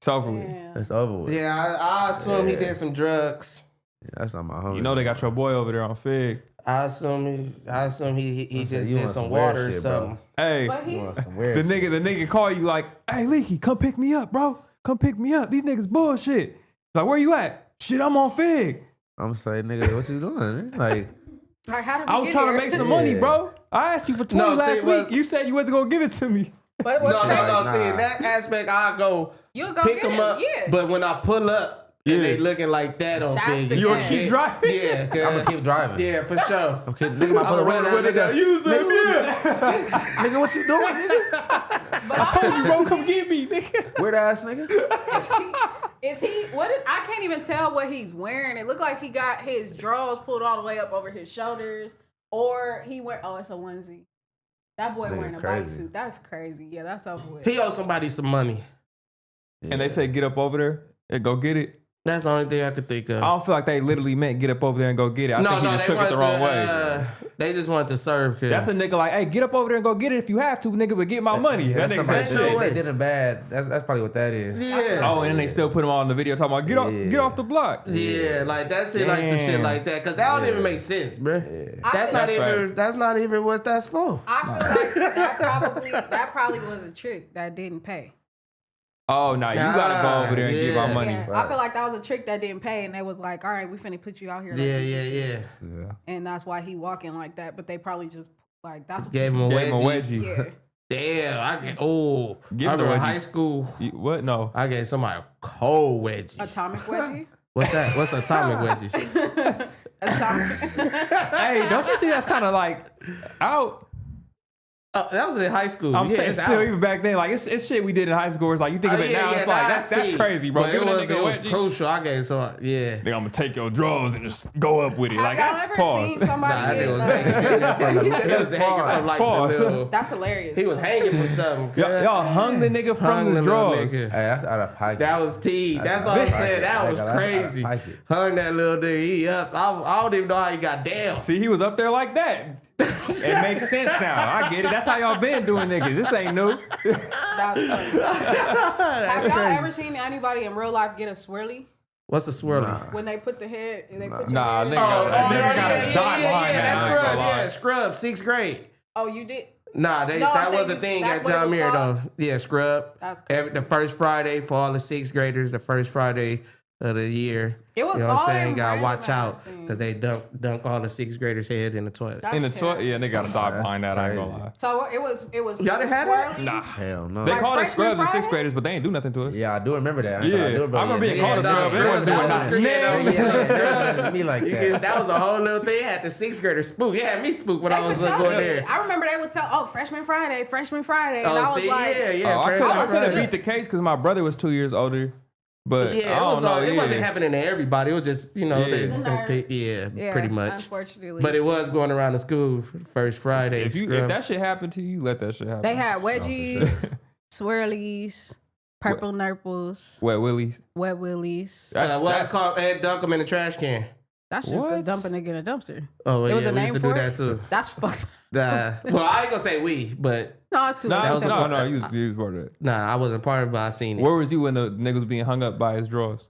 It's over with. Damn. It's over with. Yeah, I assume he Yeah. did some drugs. Yeah, that's not my homie. You know they got your boy over there on Fig. I assume he just you did want some some weird water or shit, bro. something. Hey, But You he's want some the weird shit. nigga call you like, hey Leeky, come pick me up, bro. Come pick me up. These niggas bullshit. Like, where you at? Shit, I'm on Fig. I'm saying, nigga, what you doing? Man? Like, like, how did we I was get trying here? to make some money, Yeah. bro. I asked you for 20 No, see, last well- week. You said you wasn't gonna give it to me. But what's No, crazy? no. See, Nah. in that aspect, I go You'll go pick get them up. Yeah. But when I pull up Yeah. and they looking like that on That's Fig, the You gonna Yeah. keep driving? Yeah, I'm gonna keep driving. yeah, for sure. I'm kidding. Nigga, my brother running down, nigga. You said yeah. Nigga, what you doing, nigga? but I You bro, come get me, nigga. Weird ass nigga. Is he? What is? I can't even tell what he's wearing. It looked like he got his drawers pulled all the way up over his shoulders, or he wear. Oh, it's a onesie. That boy Nigga wearing a crazy. bodysuit. That's crazy. Yeah, that's over with. He owes somebody some money. And they say get up over there and go get it. That's the only thing I could think of. I don't feel like they literally meant get up over there and go get it. I think he just they took it the wanted wrong to, way. They just wanted to serve him. That's a nigga like, hey, get up over there and go get it if you have to, nigga, but get my money. Yeah, that nigga somebody said no shit. way. they did him bad. That's probably what that is. yeah. Oh, and then they still put him on the video talking about Yeah. get off the block. Yeah, like that's it, like some shit Damn. like that. Cause that don't Yeah. even make sense, bruh. Yeah. That's I not feel- That's even. facts. That's not even what that's for. I feel like that probably was a trick that didn't pay. Oh, no, you gotta go over there and give our Yeah. money. Yeah, I feel like that was a trick that didn't pay, and they was like, "All right, we finna put you out here." like Yeah, this." yeah. Yeah. And that's why he walking like that. But they probably just like that's Gave him a Gave him a wedgie. wedgie. Yeah. Damn, I get. Oh, Give I him the remember wedgie. high school. What? No. I gave somebody a cold wedgie. Atomic wedgie. What's that? What's atomic wedgie? Atomic. Hey, don't you think that's kind of like out? That was in high school. I'm saying it's still, out. even back then, like it's shit we did in high school. It's like you think of it now, it's like that's crazy, bro. But Giving a it nigga was wedgie, crucial. I gave so yeah. nigga, I'm gonna take your drawers and just go up with it. Like Have that's y'all ever seen pause. somebody Nah, get it was like, he was hanging from like Pause. the little. that's hilarious. He was hanging from something. Y'all hung the nigga from Hung the little drawers. nigga. Hey, that's out of pocket. That was T. That's all I'm saying. That was crazy. Hung that little nigga. He up. I don't even know how he got down. See, he was up there like that. It makes sense now. I get it. That's how y'all been doing niggas. This ain't new. That's funny. Have y'all ever seen anybody in real life get a swirly? What's the swirly? When they put the head, they put your Nah, head. nigga, that nigga got a dot behind That's that. scrub. Yeah, scrub. 6th grade. Oh, you did? Nah, No, that I'm was saying a thing that's at what it John was Muir called? though. Yeah, scrub. That's crazy. The first Friday for all the 6th graders, the first Friday of the year. It was You know what all I'm saying? them Gotta random watch out ass things. because they dunk all the 6th graders' head in the toilet. That's In the terrible. toilet, yeah, they got a dot behind that. I ain't gonna lie. So it was. Y'all didn't have that? swirlies? Nah. Hell no. They Like called us freshman scrubs in 6th Friday? graders, but they ain't do nothing to us. Yeah, I do remember that. Yeah, I remember being called a scrub. They wasn't doing nothing. Me like That was a whole little thing. Had the 6th graders spook. It had me spook when They I was for sure going did. there. I remember they was telling, freshman Friday, and I Oh, was see, like, yeah. Oh, I freshman couldn't Friday. beat the case because my brother was 2 years older. But Yeah, I don't know. it wasn't happening to everybody. It was just, they just gonna Nerd. pick, yeah, pretty much. Unfortunately, But it was going around the school first Friday. If scrub. that shit happened to you, let that shit happen. they had wedgies, swirlies, purple nurples, Wet willies. wet willies. What's called and dunk them in the trash can. That's just a What? dumping nigga in a dumpster. Oh, well, There was yeah, a we name used to for do it? that too. That's fucked. Well, I ain't gonna say we, but No, it's too late. No, was a- no, you was part of it. nah, I wasn't part of it, but I seen it. Where was you when the niggas was being hung up by his drawers?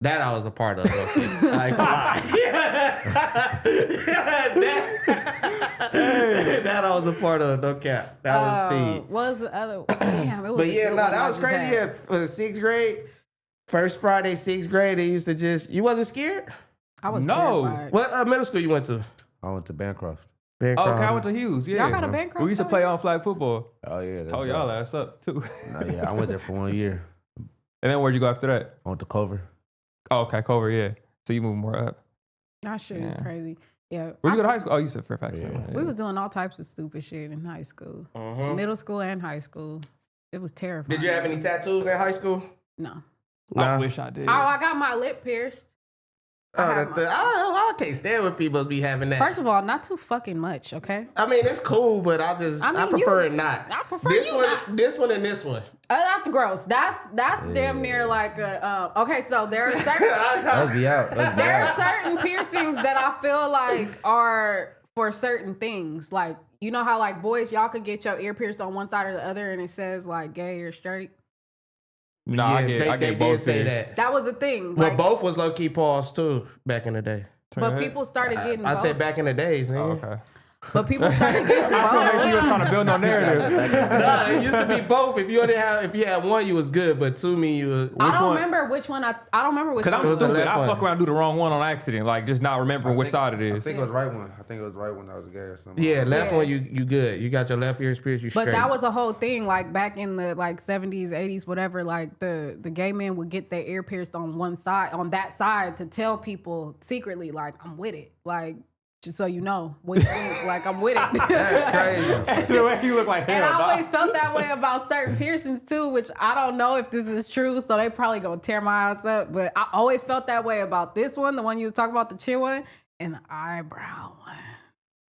That I was a part of. Though. I ain't gonna lie. that I was a part of. No cap. That was T. What was the other? Damn, it was. But a yeah, good no, one that I was just crazy. had. Yeah, for the 6th grade, first Friday, 6th grade, they used to you wasn't scared? I was No. terrified. What middle school you went to? I went to Bancroft. Oh, okay, I went to Hughes. Yeah, Y'all got a Bancroft we used to down play there? on flag football. Oh yeah. Oh, y'all ass up too. No, yeah, I went there for 1 year. And then where'd you go after that? I went to Culver. Oh, okay, Culver. Yeah. So you moved more up. That shit is Yeah. crazy. Yeah. Where'd you go to high school? Oh, you said Fairfax. Yeah. We was doing all types of stupid shit in high school, middle school and high school. It was terrifying. Did you have any tattoos in high school? No. I Nah. wish I did. Oh, I got my lip pierced. I can't stand when females be having that. First of all, not too fucking much, okay? I mean, it's cool, but I prefer it not. I prefer this you one, not. this one, and this one. That's gross. That's damn near like a. Okay, so there are certain Let's be out. Let's be there are out. certain piercings that I feel like are for certain things. Like you know how like boys y'all could get your ear pierced on one side or the other, and it says like gay or straight. Nah, I they get both did say pierced. that. That was a thing. Well, Like, both was low key paused too back in the day. Turn your but head. people started getting. I both. said back in the days, Oh, nigga. okay. But people started getting. I feel like you were both. trying to build no narrative. Nah, it used to be both. If you had one, you was good, but two mean you was. I don't one? remember which one. I don't remember which Cause one. I'm was the stupid. left I one. fuck around, and do the wrong one on accident, like just not remembering which side it I is. think it was right one. I think it was right when I was gay or something. Yeah, left Yeah. one, you good. You got your left ear pierced, you But straight. that was a whole thing, like back in the like 70s, 80s, whatever. Like the gay men would get their ear pierced on one side, on that side, to tell people secretly, like I'm with it, like just so you know, what you think, like I'm with it. That's crazy. The way you look like And hell, I always dog. felt that way about certain piercings too, which I don't know if this is true, so they probably gonna tear my ass up. But I always felt that way about this one, the one you was talking about, the chin one, and the eyebrow one.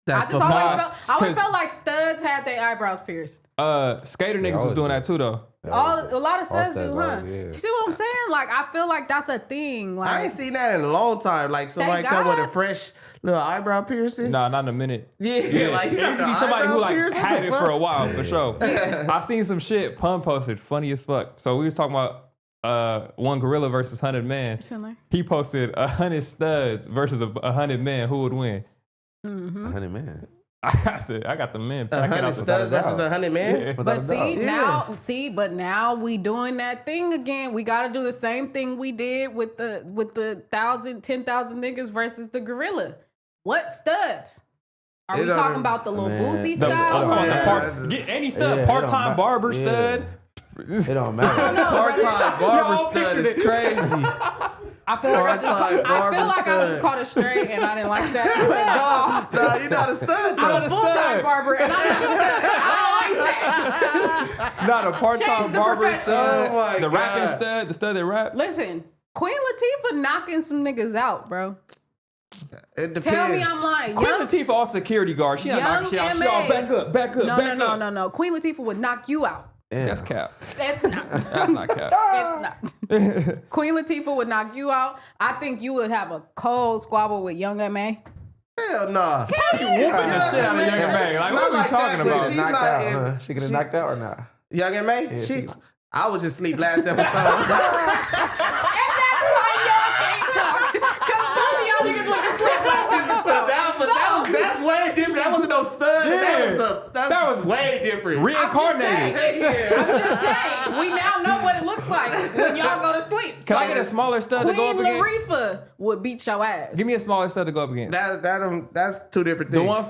That's I just always felt like studs had their eyebrows pierced. Skater niggas was always doing do. that too, though. A lot of studs do, studs huh? always, yeah. You see what I'm saying? Like I feel like that's a thing. Like I ain't seen that in a long time. Like somebody Thank come with a God. fresh little eyebrow piercing. Nah, not in a minute. Yeah, like you it got used to the be somebody who eyebrows like pierced? What had the it fuck? for a while for sure. I seen some shit Pun posted, funny as fuck. So we was talking about one gorilla versus 100 men. Similar. He posted 100 studs versus 100 men. Who would win? 100 man. I got the men. I 100 cannot- studs versus 100 man. Yeah. But see Yeah. now we doing that thing again. We got to do the same thing we did with the 10,000 niggas versus the gorilla. What studs? Are we It don't- talking about the little Man. boozy The- style? come on, Yeah. the part- get any stud, Yeah, it don't part-time ma- barber yeah. stud. It don't matter. No, Part-time barber Y'all stud pictured is it. crazy. I feel like I was caught astray and I didn't like that. But Nah, you're not a stud though. I'm a full-time barber and I'm not a stud. I don't like that. Not a part-time Change the barber profession. stud. Oh my the rapping God. stud, the stud that rap. Listen, Queen Latifah knocking some niggas out, bro. It depends. Tell me I'm lying. Queen Latifah, all security guard. She not knocking shit out. She all back up, back up, back up. No. Queen Latifah would knock you out. Damn. That's cap. That's not. That's not cap. It's not. Queen Latifah would knock you out. I think you would have a cold squabble with Young M.A. Hell nah. Whooping the shit out of Young M.A. Like, what are we talking about? She's knocked not out, in- huh? She getting knocked out or not? Young M.A. Yeah, I was just asleep last episode. And that's why y'all can't talk. Because both of y'all niggas went to sleep last episode. That's way different. That wasn't no stud. Yeah. That was way different. Reincarnated. I'm just saying. We now know what it looks like when y'all go to sleep. Can I get a smaller stud to go Queen up against? Latifah would beat your ass. Give me a smaller stud to go up against. That's two different things. The one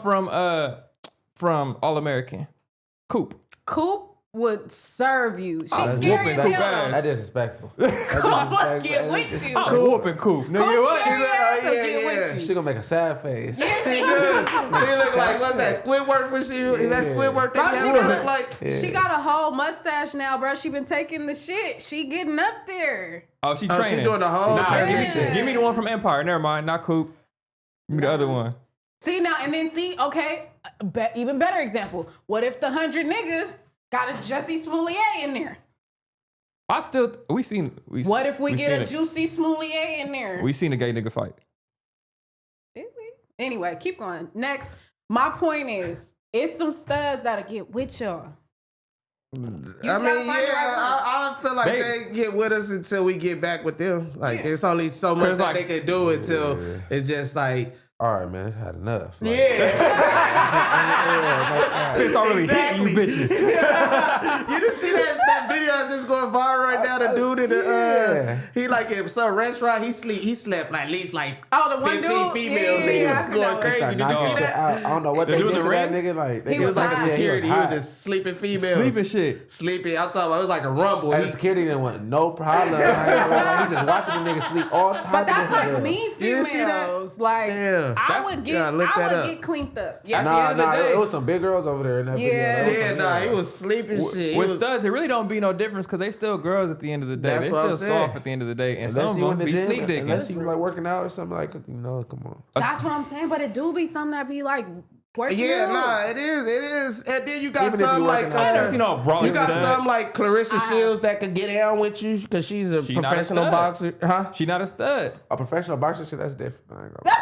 from All American. Coop. Coop would serve you. She's that's scary whooping. as hell. That's though. That's disrespectful. I'll get with you. I'm whooping Coop. Nigga, Coop's what? scary ass will yeah, get yeah. with you. She gonna make a sad face. She good. She look like, what's that? Squidward when she is that Squidward thing? Bro, That she what got look like? She got a whole mustache now, bro. She been taking the shit. She getting up there. Oh, she Oh, training. she doing the whole Nah, training give, shit. give me the one from Empire. Never mind. Not Coop. Give me the other one. See now, and then see, okay, even better example. What if the 100 niggas got a Jussie Smollett in there? What if we get a seen Juicy Smollett in there? We seen a gay nigga fight. Did we? Anyway, keep going. Next, my point is, it's some studs that'll get with y'all. I mean, gotta find the right I feel like they get with us until we get back with them. Like, it's only so much that they can do until it's just like, All right, man, I had enough. Like, It's already hitting you bitches. you just see that video that's just going viral right now. The dude in the he like in some restaurant. He slept like at least like Oh, the one 15 dude? females. Yeah, and he I was know. going crazy. Start Did you see knocking shit that? out. I don't know what The they dude did in to the that ring? nigga. Like, He He was like hot. a security. He was hot. just sleeping females. Sleeping shit. Sleeping. I'm talking about it was like a rumble. And He- the security didn't want no problem. Like, he just watching the nigga sleep all the time. But that's with this like girl. me You didn't see that? females. Like, Yeah. I would yeah, look that up. get cleaned up. Yeah. Nah, end of the day- it was some big girls over there in that Yeah. video. That was Yeah, some- nah, he was sleeping shit. He With was- studs, it really don't be no difference because they still girls at the end of the day. That's They what I'm still saying. soft at the end of the day, and Unless some you of in them the be gym, sneak dicking. unless you like working out or something, like, you know, come on. That's what I'm saying. But it do be something that be like working Yeah, out. nah, it is. And then you got Even if some you like working out. I ain't never seen no brawling you got stud. some like Clarissa I have. Shields that could get down with you because she's a She not a professional stud. boxer, huh? She not a stud. A professional boxer shit, that's different. I ain't gonna-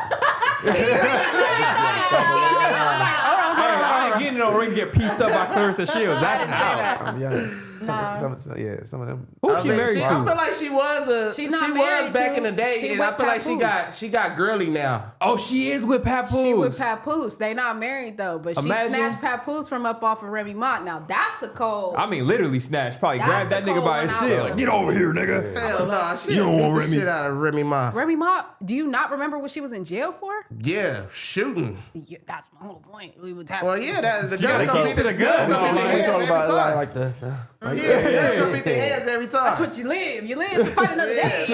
I ain't getting no ring get pieced up by Clarissa Shields. That's out. I'm young. Nah. Some of them. Who I she mean, married I to? feel like she was She's not married back to- in the day, she and I with feel like Papoose. she got girly now. Oh, she is with Papoose. She with Papoose. They not married though, but she Imagine- snatched Papoose from up off of Remy Mott. Now that's a cold. I mean, literally snatched. Probably That's grabbed that a nigga cold by his one shit. out Like, of get over here, nigga. Hell no, she You don't beat want the Remy. shit out of Remy Ma. Remy Mott, do you not remember what she was in jail for? Yeah, shooting. Yeah, that's my whole point. We would have. Well, yeah, that's the Yeah, girls they gonna keep beat to the guns. girls gonna beat No, the I'm hands talking every about time. like the Yeah, they're gonna beat the hands every time. That's what you live. You live to fight another day.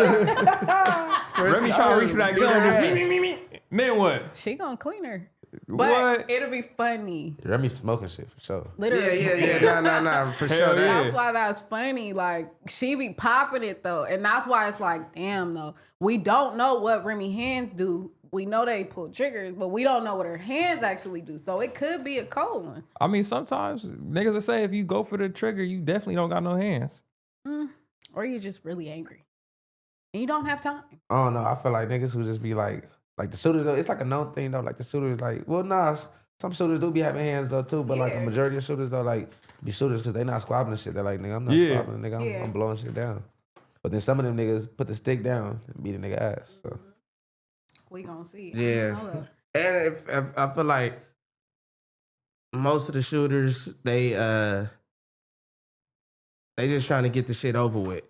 Remy trying to reach for that gun. Just me. Then what? She gonna clean her. But What? it'll be funny. Remy smoking shit for sure. Literally. Yeah. Nah, for Hell sure. yeah. That's why that's funny. Like, she be popping it though. And that's why it's like, damn though. We don't know what Remy hands do. We know they pull triggers, but we don't know what her hands actually do. So it could be a cold one. I mean, sometimes niggas will say if you go for the trigger, you definitely don't got no hands. Or you're just really angry. And you don't have time. I don't know. I feel like niggas who just be like the shooters though. It's like a known thing though. Like the shooters, like, well, nah, some shooters do be having hands though too. But like the Yeah. majority of shooters though, like be shooters because they not squabbling and shit. They're like, nigga, I'm not Yeah. squabbling, nigga. Yeah. I'm blowing shit down. But then some of them niggas put the stick down and beat a nigga ass. So We gonna see. Yeah. And if I feel like most of the shooters, they just trying to get the shit over with.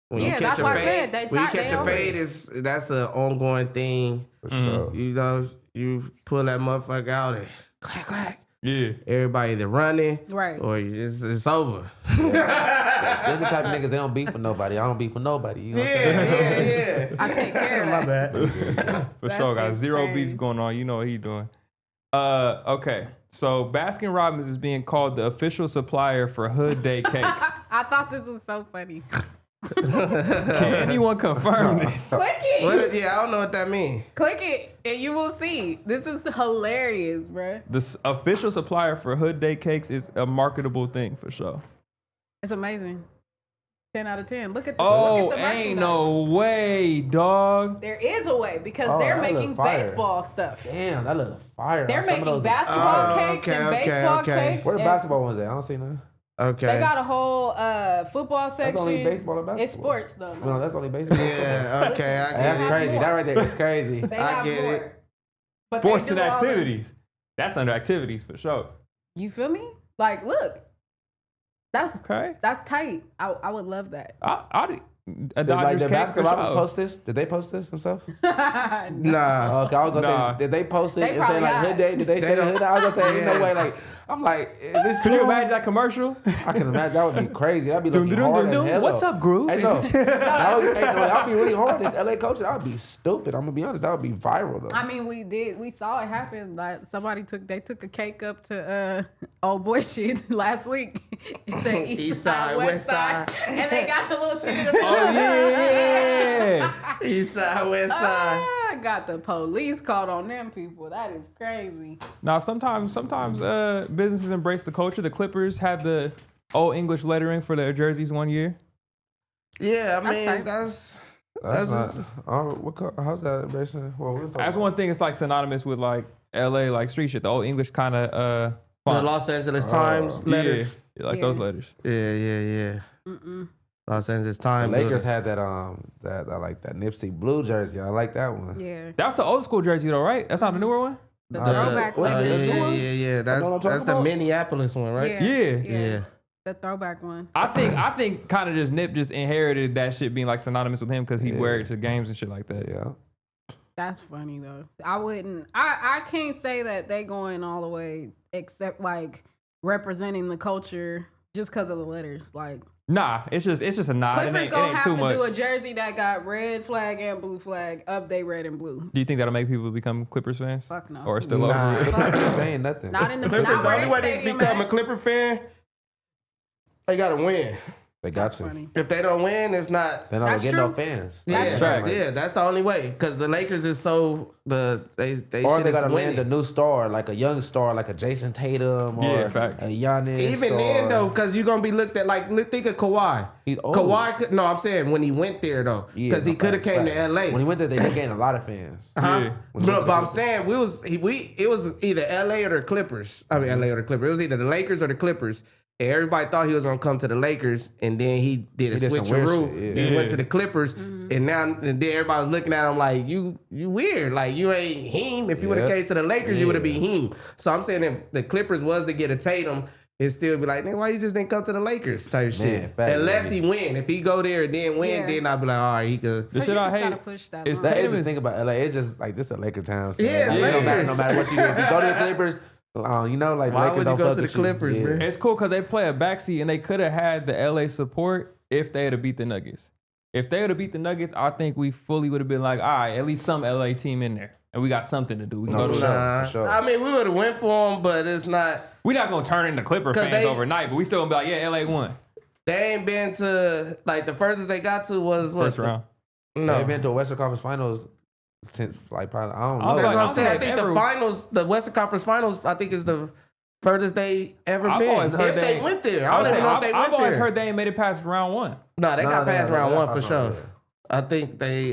When Yeah, that's why I said they when you tight, catch they a over fade, that's an ongoing thing. for sure. You know, you pull that motherfucker out and clack clack. Yeah. Everybody either running Right. or it's over. They're the type of niggas, they don't beef for nobody. I don't beef for nobody. You know what I'm saying? Yeah. I take care of that. My bad. For That's sure, got zero insane. beefs going on. You know what he doing. Okay. So Baskin Robbins is being called the official supplier for Hood Day cakes. I thought this was so funny. Can anyone confirm this? Click it. Yeah, I don't know what that means. Click it, and you will see. This is hilarious, bruh. The official supplier for Hood Day cakes is a marketable thing for sure. It's amazing. 10 out of 10. Look at the Oh, look at the ain't merchandise. no way, dog. There is a way because Oh, they're that look making fire. baseball stuff. Damn, that look fire. They're Some of making those- basketball cakes okay, and okay, baseball okay. cakes. Where the and basketball ones at? I don't see none. Okay. They got a whole football section. That's only baseball or basketball. It's sports though. No, that's only baseball. Yeah, okay, I Hey, that's get it. crazy. That right there is crazy. They I have get more. it. But they Sports do and all the- activities. That's under activities for sure. You feel me? Like, look, that's Okay. tight. I would love that. A Like, Dodgers did cake for Baskin Robbins sure. post this? Did they post this themselves? Nah. Okay, I was gonna Nah. say, did they post it They and say probably like got Hood Day? Did they say the Hood Day? I was gonna say, Yeah. no way. Like, I'm like, is this Can true? you imagine that commercial? I can imagine that would be crazy. That'd be Dun, looking dun, hard dun, as dun. hell. What's up, Groove? Hey, no. That'd be really hard. This LA culture, that would be stupid. I'm gonna be honest. That would be viral though. I mean, we saw it happen. Like they took a cake up to old boy shit last week. It said East side, west side. and they got the little shit in the Oh yeah. East side, west side. Got the police called on them people. That is crazy. Now sometimes businesses embrace the culture. The Clippers have the old English lettering for their jerseys one year. Yeah, I mean, tight. that's That's not. How's that embracing? Well, That's one thing. It's like synonymous with like LA, like street shit. The old English kind of the font. Los Angeles Times letter. Yeah, like Yeah. those letters. Yeah. Mm-mm. Los Angeles The Times. Lakers had that I like that Nipsey blue jersey. I like that one. Yeah. That's the old school jersey though, right? That's not the newer one. The Nah, throwback wait, one. that's the one? Yeah. know what I'm That's talking the about? Minneapolis one, right? Yeah. Yeah. The throwback one. I think kind of just Nip just inherited that shit being like synonymous with him because he'd wear it to games and shit like that. Yeah. That's funny though. I can't say that they going all the way except like representing the culture just because of the letters. Like Nah, it's just a nod. It Clippers ain't gonna have too to much. do a jersey that got red flag and blue flag of they red and blue. Do you think that'll make people become Clippers fans? Fuck no. Or still Nah. over it? They ain't nothing. Not in the Clippers, not the where only they way they stadium become a at. Clipper fan, they gotta win. They got That's to. funny. If they don't win, it's not. They're not That's getting no true. fans. That's Yeah, true. yeah, that's the only way. Because the Lakers is so they Or shit they is gotta land a winning. new star, like a young star, like a Jason Tatum or Yeah, facts. a Giannis. Even or, then though, because you're gonna be looked at like think of Kawhi. He's old. No, I'm saying when he went there though, Yeah, because he no, could have facts, came facts. to LA. When he went there, they gained a lot of fans. Uh-huh. Yeah. When he went to But the I'm Clippers. saying it was either LA or the Clippers. I mean LA or the Clippers. It was either the Lakers or the Clippers. And everybody thought he was gonna come to the Lakers, and then he did a He did some weird switcheroo. shit, yeah. Then he went to Yeah. the Clippers, and then everybody was looking at him like you weird, like you ain't him. If you would have Yeah. came to the Lakers, you would have Yeah. been him. So I'm saying if the Clippers was to get a Tatum, it'd still be like, man, why you just didn't come to the Lakers type shit? fact, Unless he win. If he go there and then win, Yeah. then I'll be like, all right, he could. The But shit you I just gotta hate push that is line. That is Tatum the is thing about LA. It's just like this is a Laker town. So Yeah, like, it's it don't matter Lakers. no matter what you do. If you go to the Clippers, you know, like Why Lakers would you don't go fuck to the with you. Clippers, Yeah. bro? It's cool because they play a backseat and they could have had the LA support if they had beat the Nuggets. If they would have beat the Nuggets, I think we fully would have been like, all right, at least some LA team in there, and we got something to do. We can No, go to. for sure. Nah, sure. I mean, we would have went for him, but it's not. We're not gonna turn into Clipper 'Cause fans they- overnight, but we still gonna be like, yeah, LA won They ain't been to like the furthest they got to was what? first round. No, They've been to a Western Conference Finals since like probably I don't know. I was that's like- what I'm saying. I like think ever- the finals, the Western Conference Finals, I think is the furthest they ever I've been. always heard If they they- went there, I don't even know if they I've went always there. heard they ain't made it past round one. No, they got past round one for sure. Yeah. I think they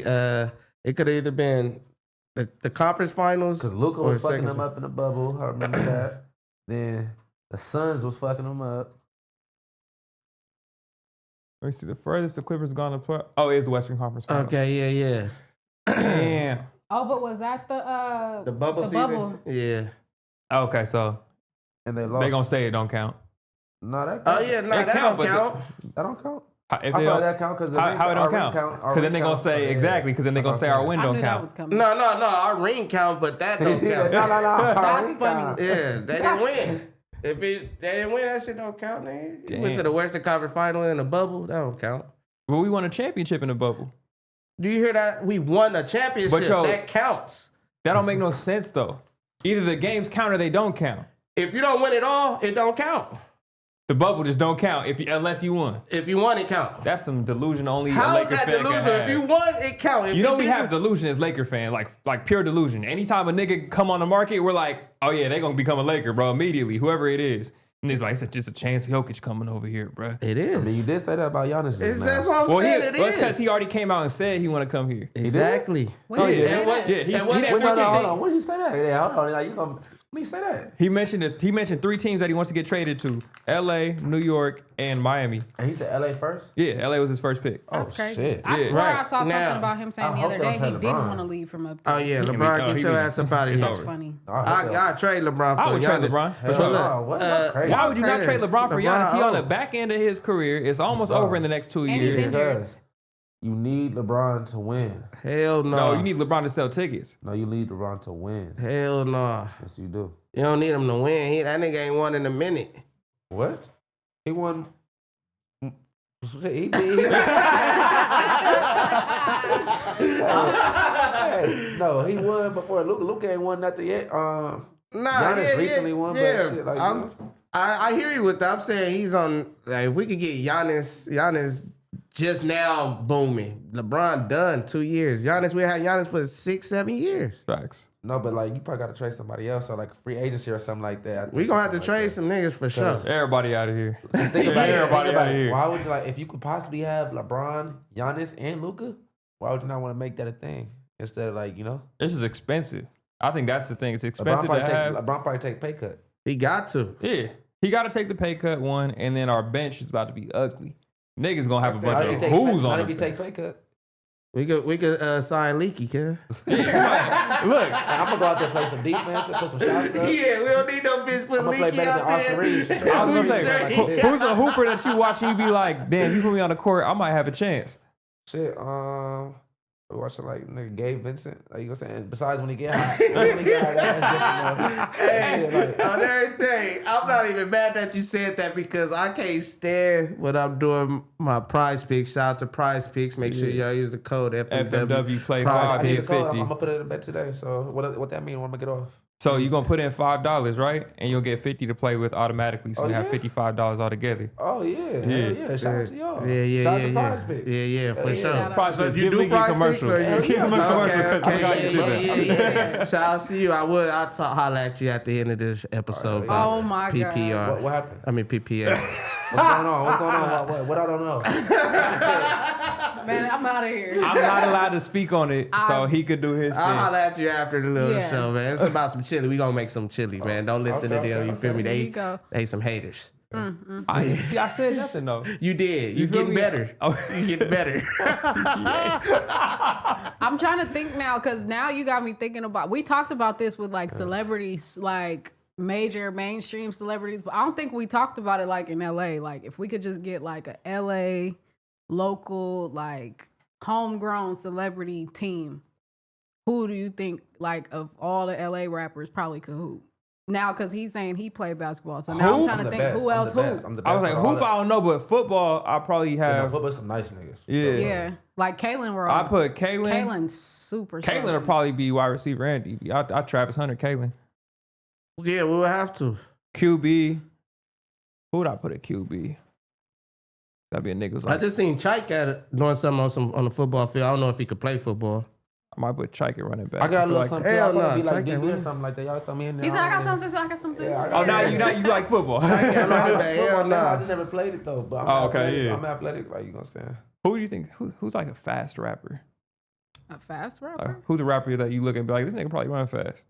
it could have either been the conference finals Because Luka or was fucking second. them up in the bubble. I remember that. Then the Suns was fucking them up. Let me see. The furthest the Clippers gone to play. Oh, it's the Western Conference Finals. Okay, yeah. Damn. Oh, but was that The bubble The season. bubble. Yeah. Okay, so And they lost. they gonna say it don't count. No, that Oh count. yeah, no, They that count, don't but count. That don't count. If I they thought don't, that count because how it don't count? Because then they're gonna say exactly. Because then they're gonna say our win I don't knew that count. was coming. No, our ring count, but that don't count. no. That's funny. Yeah, they didn't win. They didn't win, that shit don't count, man. You went to Damn. the Western Conference Final in the bubble, that don't count. Well, we won a championship in the bubble. Do you hear that? We won a championship. But yo- that counts. That don't make no sense though. Either the games count or they don't count. If you don't win it all, it don't count. The bubble just don't count unless you won. If you won, it count. That's some delusion only a How is Laker that fan can delusion? have. If you won, it count. If You know we didn't- have delusion as Laker fan, like pure delusion. Anytime a nigga come on the market, we're like, oh yeah, they gonna become a Laker, bro, immediately, whoever it is. And it's like, it's just a chance Jokic coming over here, bro. It is. I mean, you did say that about Giannis. That's what I'm saying. It That's is. because he already came out and said he want to come here. Exactly. When Oh, did you yeah. say And what- that? yeah, he's- And what- he didn't- and what- Hold on. When did you say that? Yeah, hold on. Like, you gonna let me say that? He mentioned 3 teams that he wants to get traded to: L.A., New York, and Miami. And he said LA first. Yeah, L.A. was his first pick. That's Oh, crazy. shit. I Yeah. swear I Right. saw something Now, about him saying I the hope other they don't day he trade didn't LeBron. want to leave from up Oh there. yeah, He LeBron, get your ass up out of It's here. over. That's funny. I trade LeBron for I would trade Giannis. LeBron. For Hell sure. no. What? That's crazy. Why would you not crazy. trade LeBron for LeBron, Giannis? He on the oh. back end of his career. It's almost over in the next 2 And he's years. injured. Because you need LeBron to win. Hell no. No, you need LeBron to sell tickets. No, you need LeBron to win. Hell no. Yes, you do. You don't need him to win. That nigga ain't won in a minute. What? He won. No, he won before Luka. Luka ain't won nothing yet. Nah, Giannis recently won, but shit, like, you know. I hear you with that. I'm saying he's on. Like, if we could get Giannis just now booming. LeBron done 2 years. We had Giannis for 6-7 years. Facts. No, but like you probably got to trade somebody else or like a free agency or something like that. We gonna have to trade some niggas for sure. Everybody out of here. Think about it. Everybody Think about out of it. here. Why would you like if you could possibly have LeBron, Giannis, and Luka? Why would you not want to make that a thing instead of like This is expensive. I think that's the thing. It's LeBron expensive to have. LeBron probably take pay cut. He got to. Yeah. He got to take the pay cut one, and then our bench is about to be ugly. Niggas gonna have a bunch of who's on Not if you it. take pay cut. We could sign Leeky, kid. Look, I'm gonna go out there and play some defense and put some shots up. Yeah, we don't need no bitch put I'm gonna play Leeky better out than Austin there. Reeves. I was gonna say, Straight. who's a hooper that you watch and you be like, damn, you put me on the court, I might have a chance. Shit, we watching like nigga Gabe Vincent. Like you know what I'm saying? Besides when he get hot, that's different. Hey, Shit, like, on everything, I'm not even mad that you said that because I can't stand when I'm doing my PrizePicks. Shout out to PrizePicks. Make sure y'all use the code FMW play Prize 5, I need get the code. 50. I'm gonna put it in bed today. So what that mean? When I'm gonna get off? So you're gonna put in $5, right? And you'll get 50 to play with automatically. So Oh, you have yeah? $55 altogether. Oh yeah, yeah. Shout out to y'all. Yeah, Shout out to PrizePicks. Yeah, for sure. Shout out. Prize So Picks, you give do Leaky a PrizePicks commercial. or Hell Give him a yeah. commercial because I forgot you did that. yeah. Shout out to you. I'll holler at you at the end of this episode. All about Oh my PPR. God. What happened? I mean PPA. What's going on? What's going on? What I don't know? Man, I'm out of here. I'm not allowed to speak on it, so he could do his I'll thing. holler at you after the little Yeah. show, man. It's about some chili. We gonna make some chili, man. Don't listen okay, to them. You okay, feel me? There you go. They some haters. See, I said nothing though. You did. You feel getting me? better. Oh. You getting better. I'm trying to think now because now you got me thinking about. We talked about this with like celebrities, like major mainstream celebrities, but I don't think we talked about it like in LA. Like if we could just get like a LA local, like homegrown celebrity team, who do you think like of all the LA rappers probably could hoop? Now, because he's saying he played basketball, so now I'm trying to think who else hoop. I was like, hoop, I don't know, but football, I probably have. Football, some nice niggas. Yeah. Yeah, like Kaylin Rowe. I put Kaylin. Kaylin's super. Kaylin will saucy. probably be wide receiver and DB. I Travis Hunter, Kaylin. Yeah, we will have to. QB. Who would I put at QB? That'd be a nigga. I just seen Chike doing something on the football field. I don't know if he could play football. I might put Chike at running back. I got a feel little like something. Too. Hell I probably no, be like take DB or it. something like that. Y'all throw me in there. He said, I got don't something, so I got something. Yeah, I Oh, got now you like football. Yeah, really- man, Football, hell I nah. just never played it though. But I'm Oh, okay, athletic. yeah. I'm athletic, like you know what I'm saying. Who do you think? Who's like a fast rapper? A fast rapper? Who's a rapper that you look and be like, this nigga probably run fast?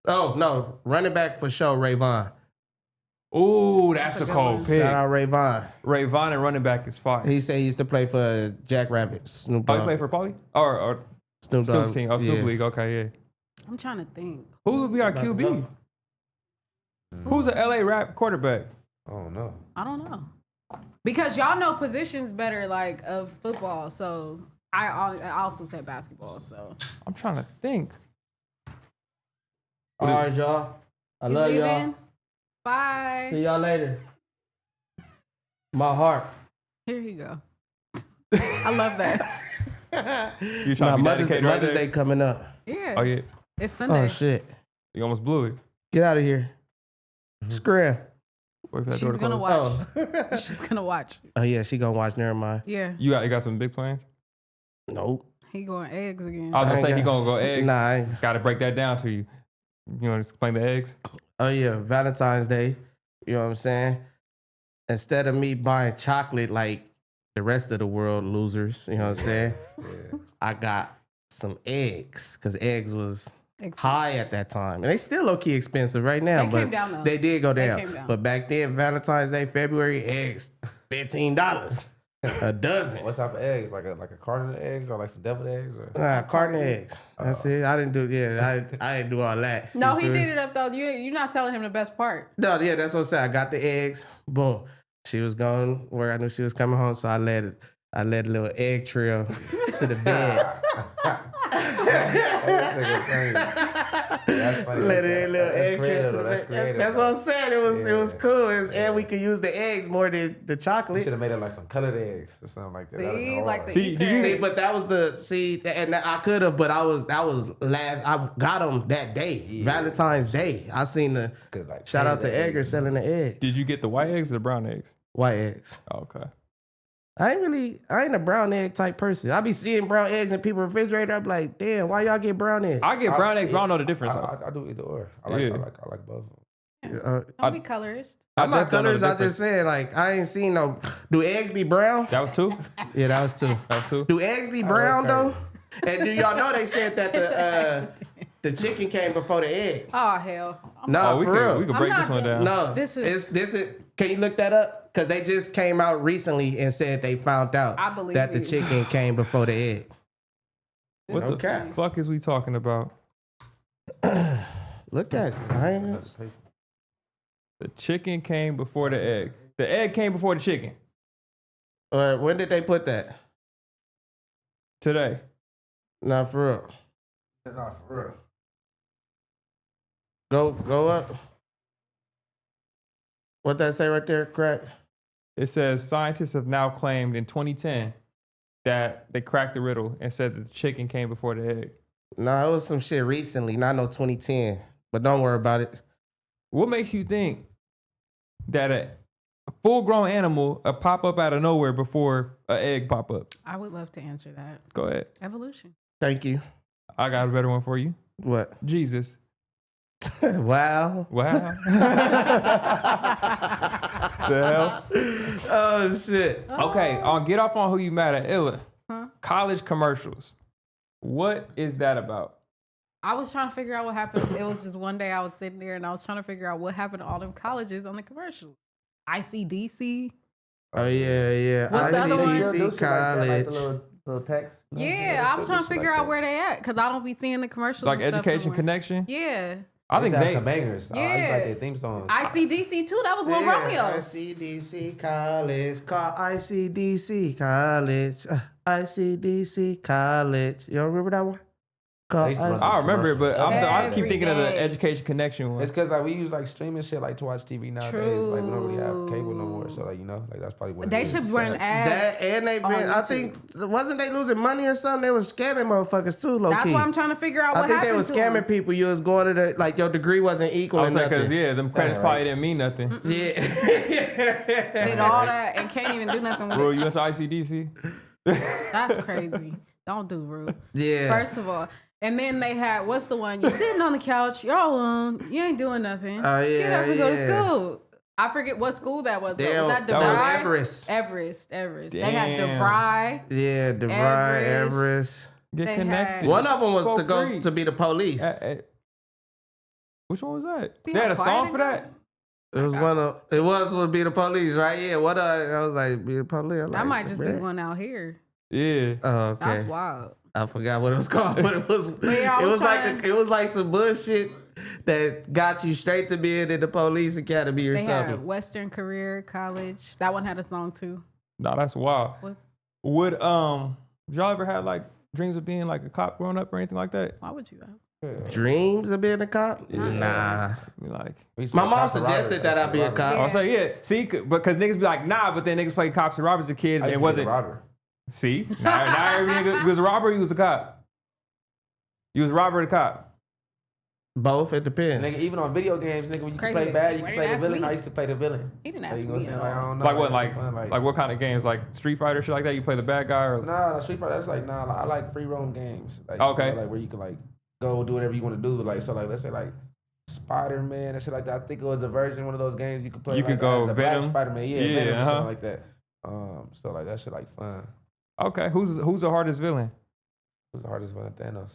Oh no, running back for sure. Ray Vaughn. Ooh, that's a good cold one. pick. Shout out Ray Vaughn. Ray Vaughn and running back is fire. He said he used to play for Jack Rabbit. Snoop Oh, Dogg. he played for Pauly? Or Snoop Dogg. Snoop's team. Oh, Snoop Yeah. League. Okay, yeah. I'm trying to think. Who would be our About to QB? go. Who's an LA rap quarterback? I don't know. I don't know. Because y'all know positions better, like, of football. So I also said basketball. So I'm trying to think. All right, y'all. I You love leaving? y'all. Bye. See y'all later. My heart. Here you go. I love that. You trying to be Mother's dedicated right Day there? coming up. Yeah. Oh yeah. It's Sunday. Oh shit. You almost blew it. Get out of here. Scram. Wait for that door She's to gonna close. watch. She's gonna watch. Oh yeah, she gonna watch. Never mind. Yeah. You got some big plans? Nope. He going eggs again. I was I gonna ain't say he got- gonna go eggs. Nah. I ain't. Got to break that down to you. You want to explain the eggs? Oh yeah, Valentine's Day. You know what I'm saying? Instead of me buying chocolate like the rest of the world losers, you know what I'm saying? I got some eggs because eggs was high at that time, and they still low key expensive right now. They but came down, though. They did go down. came down. But back then, Valentine's Day, February, eggs $15 a dozen. What type of eggs? Like a carton of eggs or like some deviled eggs? Or? Carton of eggs. That's it. I didn't do. Yeah, I didn't do all that. No, You he feel me? did it up though. You're not telling him the best part. No, yeah, that's what I'm saying. I got the eggs. Boom. She was going where I knew she was coming home, so I led a little egg trail to the bed. That's funny. Let it a little egg trail to the That's bed. creative. That's what I'm saying. It was cool. And we could use the eggs more than the You chocolate. should have made it like some colored eggs or something like that. That'd have been See, like hard. the See, Easter do you- See, eggs. but that was and I could have, but that was last. I got them that day, Yeah. Valentine's Day. I seen the Could've, like, shout out to painted the Edgar eggs. selling the eggs. Did you get the white eggs or the brown eggs? White eggs. Oh, okay. I ain't a brown egg type person. I be seeing brown eggs in people's refrigerator. I be like, damn, why y'all get brown eggs? I get brown eggs, but I don't know the difference. I do either or. I Yeah. like both of them. Don't be colorist. I'm not definitely don't know colors. the I just saying, like, I ain't seen no. Do eggs be brown? That was two? Yeah, that was two. That was two? Do eggs be brown okay. though? And do y'all know they said that the chicken came before the egg? Oh hell. No, Oh, we for real. can I'm break not this one doing- down. No, This is- this is. Can you look that up? Because they just came out recently and said they found out I believe that the you. chicken came before the egg. What Okay. the fuck is we talking about? Look at it. I ain't, The chicken came before the egg. The egg came before the chicken. when did they put that? Today. No, for real. Nah, for real. Go up. What that say right there, crack? It says scientists have now claimed in 2010 that they cracked the riddle and said that the chicken came before the egg. No, it was some shit recently, not no 2010. But don't worry about it. What makes you think that a full-grown animal pop up out of nowhere before an egg pop up? I would love to answer that. Go ahead. Evolution. Thank you. I got a better one for you. What? Jesus. Wow. Wow. The hell? Oh shit. Okay, I'll get off on who you mad at. Illa. Huh? College commercials. What is that about? I was trying to figure out what happened. It was just one day I was sitting there and I was trying to figure out what happened to all them colleges on the commercials. ICDC. Oh yeah. What's the other one? ICDC college. Little text. Yeah, I'm trying to figure out where they at because I don't be seeing the commercials. Like and stuff Education no more. Connection? Yeah. I think they. some bangers. I Yeah. used to like their theme songs. ICDC too. That was Lil Romeo. ICDC college. Call ICDC college. ICDC college. You don't remember that one? Call They used to run ICDC. I remember it, but I keep Every thinking of the day. Education Connection one. It's because like we use like streaming shit like to watch TV nowadays. Like we don't really have cable no more. So like like that's probably what it They is. should run ads. That and they've on been. I YouTube. think wasn't they losing money or something? They was scamming motherfuckers too, low That's key. why I'm trying to figure out I what think they happened was to scamming them. people. You was going to the like your degree wasn't equal I or was like, nothing. because, yeah, them credits right. probably didn't mean nothing. Yeah. Did all that and can't even do nothing with Bro, it. you went to ICDC? That's crazy. Don't do rude. Yeah. First of all. And then they had, what's the one? You're sitting on the couch, you're all alone, you ain't doing nothing. Oh, yeah, Get up and go to yeah. school. I forget what school that was. Damn, Was that that was DeVry? Everest. Everest. They had Damn. DeVry. Yeah, DeVry, Everest. Everest. Get They connected. had- One of them was For to go free. to be the police. Which one was that? See They how had a quiet song it for got? that? It was one of. It was to be the police, right? Yeah. What? I was like, be the police. I'm That like, might just be man. one out here. Yeah. Oh, okay. That's wild. I forgot what it was called, but it was. yeah, I it was was like trying- it was like some bullshit that got you straight to being in the police academy or They something. had Western Career College. That one had a song too. No, that's wild. What? Would y'all ever had like dreams of being like a cop growing up or anything like that? Why would you ask? Dreams of being a cop? Nah. Like, My mom suggested that I be a cop. I was like, yeah, see, because niggas be like, nah, but then niggas play cops and robbers as kids, and it wasn't. See, now every nigga was a robber, he was a cop. You was a robber or a cop. Both, it depends. Nigga, even on video games, nigga, when you crazy. play bad, you Why can play didn't the ask villain. me? I used to play the villain. He didn't Like, ask you know me. what I'm saying? at Like, I all. don't know. Like what, It's like fun, what kind of games? Like Street Fighter, shit like that? You play the bad guy or? Nah, Street Fighter, that's like, nah, I like free roam games. Like, Okay. you know, like where you can like go do whatever you want to do. Like, so like, let's say like Spider-Man and shit like that. I think it was a version, one of those games you could play. You like, could go as a Black Venom? Spider-Man, Yeah, Venom or uh-huh. something like that. So like that shit like fun. Okay, who's the hardest villain? Who's the hardest one? Thanos.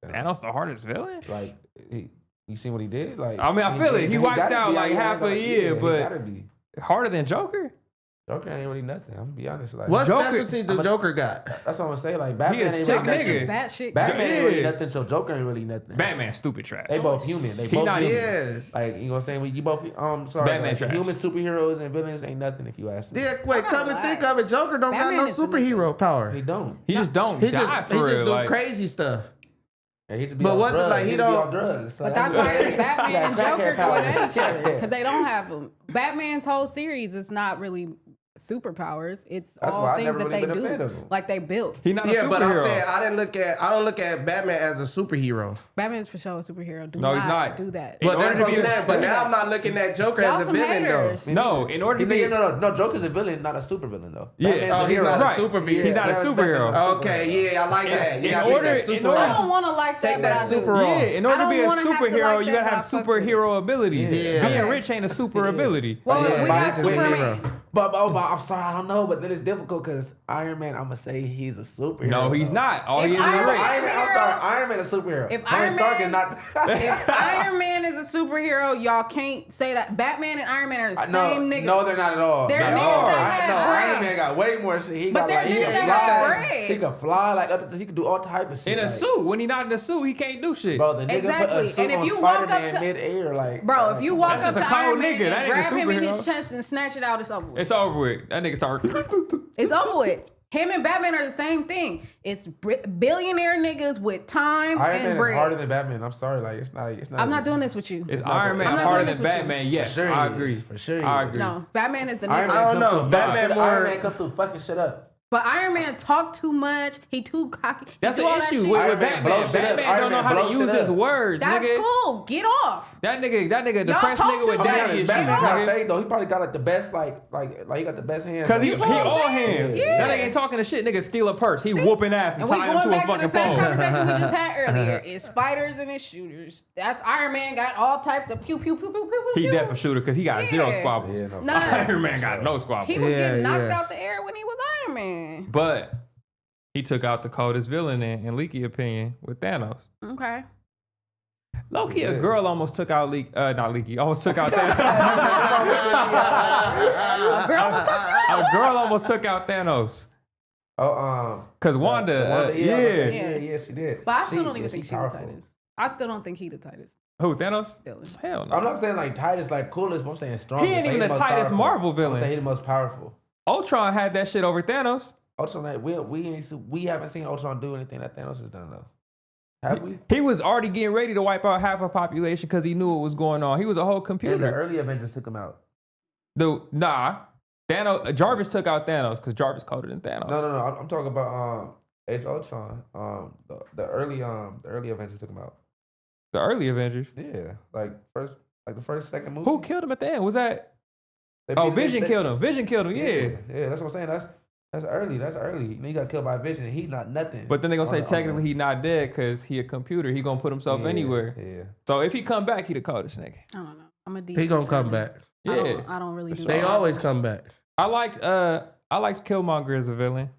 Thanos the hardest villain? Like, you seen what he did? Like, I mean, I feel it. He wiped gotta out be like here, half a like, year, yeah, he but gotta be. harder than Joker? Joker ain't really nothing. I'm gonna be honest. Like, What Joker- specialty do Joker got? That's what I'm gonna say. Like, Batman He a ain't sick really nothing. nigga. Bad shit. Batman ain't really Yeah. nothing, so Joker ain't really nothing. Batman, stupid trash. They both human. They He both not human. Yes. Like, you know what I'm saying? When you both, sorry, Batman like, trash. human superheroes and villains ain't nothing if you ask me. Yeah, wait, come to think of it, Joker don't Batman got no is the superhero power. He don't. He just don't He die just for he just real. do Like, crazy stuff. Yeah, he just be But on what, drugs. like, he just be don't- on drugs. So But that's why Batman and got Joker crackhead go at powers. each other Yeah. because they don't have them. Batman's whole series is not really superpowers. It's That's all why I things never that really they been a do, fan of him. like they built. he not a Yeah, superhero. but I'm saying I don't look at Batman as a superhero. Batman's for sure a superhero. Do No, he's not. do that. In But order that's to what I'm be a- saying. But now I'm not looking at Joker Y'all as a some villain haters. though. No, in order to be No, Joker's a villain, not a super villain though. Yeah. Batman's Oh, a he's hero. not Right. a super villain. He's not a superhero. Okay, yeah, I like that. You in gotta order- take that super in order- I off. don't want to like Take that, that but I do. super Yeah, off. in order I to be don't a wanna have to superhero, like you that, gotta but have I fuck with superhero abilities. Yeah. Being rich ain't a super ability. Well, Yeah, we but got he's a superhero. Superman. But I'm sorry, I don't know. But then it's difficult because Iron Man, I'm gonna say he's a superhero. No, he's though. not. All he is is Iron rich. Man- Iron Man, I'm sorry, Iron Man is a superhero. If Tony Iron Stark Man- is not. If Iron Man is a superhero, y'all can't say that. Batman and Iron Man are the same nigga. No, they're not at all. They're Not at niggas all. that have bread. Iron Man got way more shit. He But got they're like he niggas can that fly. have bread. He can fly like up. He can do all type of shit. In a like, suit. When he not in a suit, he can't do shit. Bro, the nigga Exactly. put a suit And if on you walk up Spider-Man to- mid-air, like Bro, if you walk That's up just to a cold Iron Man nigga. That and ain't a grab him in his superhero. chest and snatch it out, it's over with. It's over with. That nigga start. It's over with. Him and Batman are the same thing. It's billionaire niggas with time Iron and Man bread. is harder than Batman. I'm sorry, like it's not. I'm not doing this with you. It's not Iron good. Man I'm not harder doing than this with you. Batman. Yes, For sure I he agree. is. For sure he I is. agree. No, Batman is the Iron nigga. Man I don't come know. through- Batman Iron more- Man come through fucking shit up. But Iron Man talk too much. He too cocky. He That's do the all that issue shit. with Iron Man Batman. blow shit up. Batman Iron don't know Man how blow to shit use his up. words, That's nigga. cool. Get off. That nigga Y'all depressed talk nigga too with much. daddy issues, Batman's not nigga. fake though. He probably got like the best, like he got the best hands. Cause he You feel what I'm all saying? hands. Yeah. That nigga ain't talking to shit. Nigga steal a purse. He whooping ass and And we tie him going to a back to the fucking same pole. conversation we just had earlier. It's fighters and it's shooters. That's Iron Man got all types of pew pew pew pew pew pew. He definitely shooter because he got zero Yeah. squabbles. Yeah, no. Nah. Iron Man got no squabbles. He was Yeah, getting knocked yeah. out the air when he was Iron Man. But he took out the coldest villain in Leeky opinion with Thanos. Okay. Low-key, a Yeah. girl almost took out not Leeky, almost took out Thanos. A girl was talking to you? A girl almost took out Thanos. Oh, Cause Wanda, yeah, she did. But I still don't even yeah, think she's powerful. the tightest. I still don't think he the tightest Who, Thanos? villain. Hell no. I'm not saying like tightest, like coolest, but I'm saying strongest. He ain't Like, even the most tightest powerful. Marvel I'm villain. saying he the most powerful. Ultron had that shit over Thanos. Ultron, like, we haven't seen Ultron do anything that Thanos has done though. Have we? He was already getting ready to wipe out half a population because he knew what was going on. He was a whole And the computer. early Avengers took him out. Thanos. Jarvis took out Thanos because Jarvis colder than Thanos. No. I'm talking about Age of Ultron. The early Avengers took him out. The early Avengers. Yeah, like the first, second movie. Who killed him at the end? Was that? They Oh, beat- Vision they- killed him. Vision killed him. Yeah. Yeah, that's what I'm saying. That's early. That's early. You know, he got killed by Vision, and he not nothing. But then they gonna say On the- technically he not dead because he a computer. He gonna put himself Yeah, anywhere. Yeah. So if he come back, he the coldest nigga. I don't know. I'm a He gonna come back. Yeah. I don't really do They that. always come back. I liked Killmonger as a villain.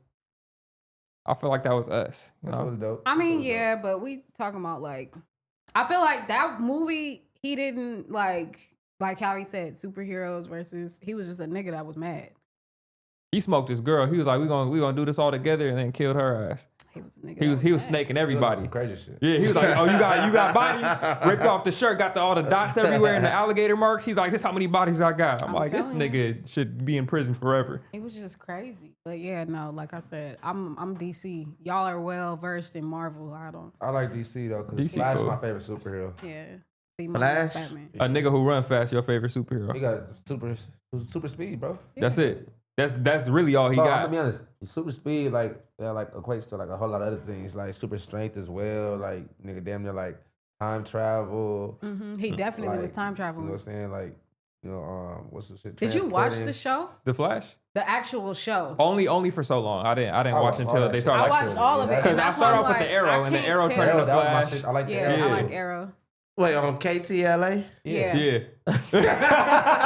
I feel like that was us. You That's know? really dope. I mean, That's really yeah, but we talking about like, I feel like that movie, he didn't like how he said superheroes versus, he was just a nigga that was mad. He smoked his girl. He was like, we gonna do this all together, and then killed her ass. He was a nigga. He was snaking everybody. Crazy shit. Yeah, he was like, oh, you got bodies? Ripped off the shirt, got all the dots everywhere and the alligator marks. He's like, this how many bodies I got. I'm like, this nigga should be in prison forever. He was just crazy. But yeah, no, like I said, I'm DC. Y'all are well versed in Marvel. I like DC though, because DC Flash cool. my favorite superhero. Yeah. Flash? A nigga who run fast, your favorite superhero. He got super speed, bro. That's it. That's really all he Bro, got. I'm gonna be honest. Super speed, like that, like equates to like a whole lot of other things, like super strength as well. Like nigga, damn near like time travel. Mm-hmm. He definitely was time You traveling. know what I'm saying? Like, what's the shit? Did you watch the show? The Flash? The actual show. Only for so long. I didn't watch until they started. I watched all of it. Because I started off with the Arrow, and the Arrow turned into Flash. I like the Yeah, Arrow. I like Arrow. Wait, on KTLA? Yeah. Yeah.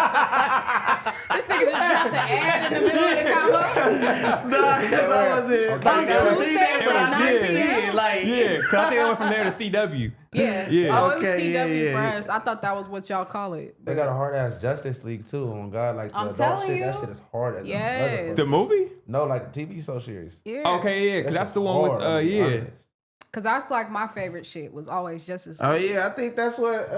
This nigga just dropped the ad in the middle of the combo. Nah, because I was in. On Tuesdays at 9 p.m. Like, Yeah, because I think I went from there to CW. Yeah. Yeah. Oh, it was Okay, CW for yeah. us. I thought that was what y'all call it. They got a hard ass Justice League too. On God, like the I'm adult telling shit, you. that shit is hard as Yes. a motherfucker. The movie? No, like the TV show series. Yeah. Okay, yeah, because that's shit's the one with, hard, I'm yeah. honest. Because that's like my favorite shit was always Justice League. Oh yeah, I think that's what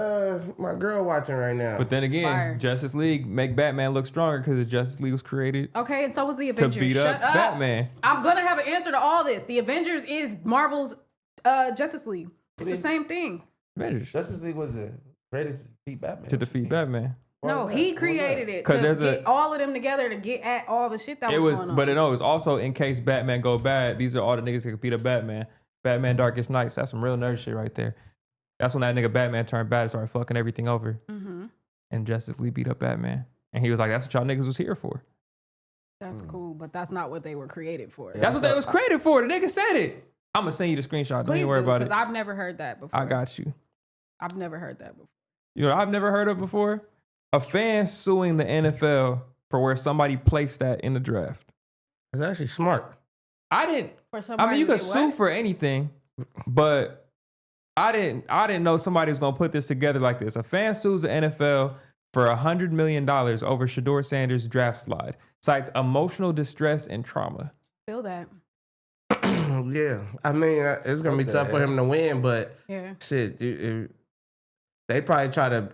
my girl watching right now. But then fire. again, Justice League make Batman look stronger because the Justice League was created Okay, and so was the to Avengers. beat Shut up up. Batman. I'm going to have an answer to all this. The Avengers is Marvel's Justice League. It's the same thing. Avengers Justice League was created to defeat Batman. to defeat Batman. No, he created it 'Cause to there's get all of them together to get at all the shit that It was was, going on. but it was also in case Batman go bad. These are all the niggas that could beat up Batman. Batman Darkest Nights. That's some real nerd shit right there. That's when that nigga Batman turned bad and started fucking everything over. Mm-hmm. And Justice League beat up Batman. And he was like, that's what y'all niggas was here for. That's cool, but that's not what they were created for. That's what they was created for. The nigga said it. I'm going to send you the screenshot. Don't Please even worry about it. because I've never heard that before. I got you. I've never heard that before. You know what I've never heard of before? A fan suing the NFL for where somebody placed that in the draft. It's actually smart. I didn't. For I somebody mean, you to could get sue what? for anything, but I didn't know somebody was gonna put this together like this. A fan sues the NFL for $100 million over Shador Sanders' draft slide. Cites emotional distress and trauma. Feel that. Yeah, I mean it's gonna be tough for him to win, but Yeah. shit, they probably try to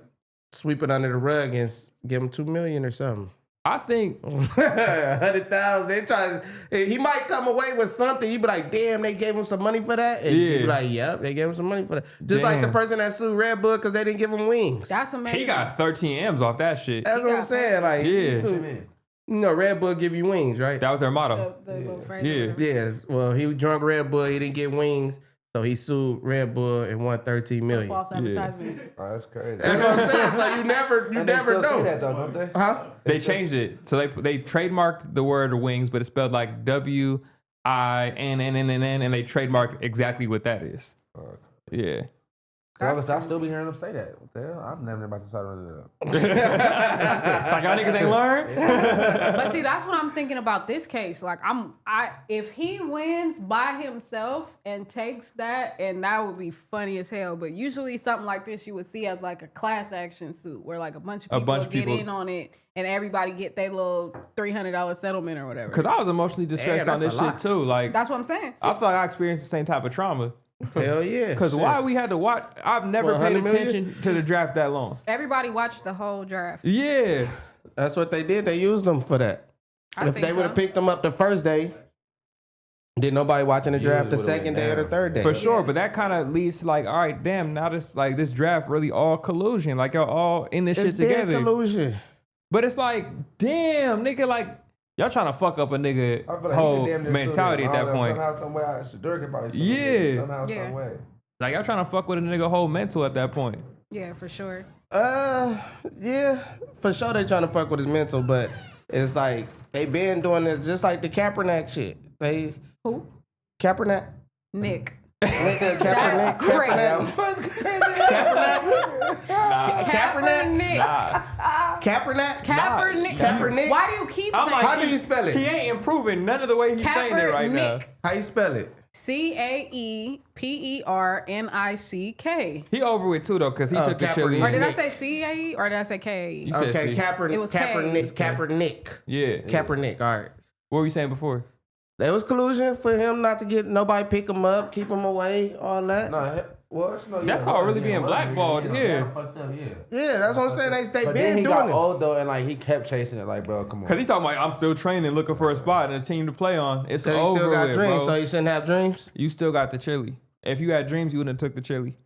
sweep it under the rug and give him $2 million or something. I think 100,000. They try. He might come away with something. You be like, damn, they gave him some money for that. And you be like, yep, they gave him some money for that. Just like the Damn. person that sued Red Bull because they didn't give him wings. That's amazing. he got 13 M's off that shit. That's what I'm got saying. Like, he Yeah. sued- you know, Red Bull give you wings, right? That was their motto. the little phrase. Yeah. Yes. Well, he was drunk Red Bull. He didn't get wings, so he sued Red Bull and won $13 million. False advertisement. Oh, that's crazy. That's what I'm saying. So you never And they never still know. say that though, don't they? Huh? They changed it. So they trademarked the word wings, but it's spelled like WINNNNN, and they trademarked exactly what that is. Yeah. I still be hearing them say that. What the hell? I'm never about to try to run it up. Like y'all niggas ain't learned? But see, that's what I'm thinking about this case. Like, if he wins by himself and takes that, and that would be funny as hell. But usually, something like this you would see as like a class action suit, where like a bunch of people get in on it, and everybody get their little $300 settlement or whatever. Because I was emotionally distressed on that's this a shit lot. too. Like, That's what I'm saying. I feel like I experienced the same type of trauma. Hell yeah. Because Shit. why we had to watch? I've never For paid 100 million? attention to the draft that long. Everybody watched the whole draft. Yeah. That's what they did. They used them for that. I If think they would so. have picked them up the first day, did nobody watching the draft the would've second went day or the down. third day? For sure, but that kind of leads to like, all right, damn, now this draft really all collusion. Like y'all all in this It's shit big together. collusion. But it's like, damn, nigga, like y'all trying to fuck up a nigga I feel like whole he damn near mentality sued at him. that I don't know, point. Somehow, some way, Shador could probably sue him. Yeah. Somehow, Yeah. some way. Like y'all trying to fuck with a nigga whole mental at that point. Yeah, for sure. Yeah, for sure they trying to fuck with his mental, but it's like they been doing it just like the Kaepernick shit. They Who? Kaepernick. Nick. Kaepernick. That's crazy. Kaepernick. Kaepernick. Kaepernick. Kaepernick. Why do you keep saying How do you spell He it? ain't improving none of the way he's saying it right now. Kaepernick. How you spell it? CAEPERNICK. He over with too though, cause he took the Kaepernick. chili. Or did I Nick. say CAE or did I say KAE? You said Okay, C. It was K. Kaepernick. Yeah. Kaepernick. All right. What were you saying before? There was collusion for him not to get nobody pick him up, keep him away, all that. That's called really being blackballed. Yeah. Yeah, that's what I'm saying. They But been then he doing got it. old though, and like he kept chasing it. Like, bro, come on. Cause he's talking about I'm still training, looking for a spot and a team to play on. It's So he over still got with, dreams, bro. so he shouldn't have dreams? You still got the chili. If you had dreams, you wouldn't have took the chili.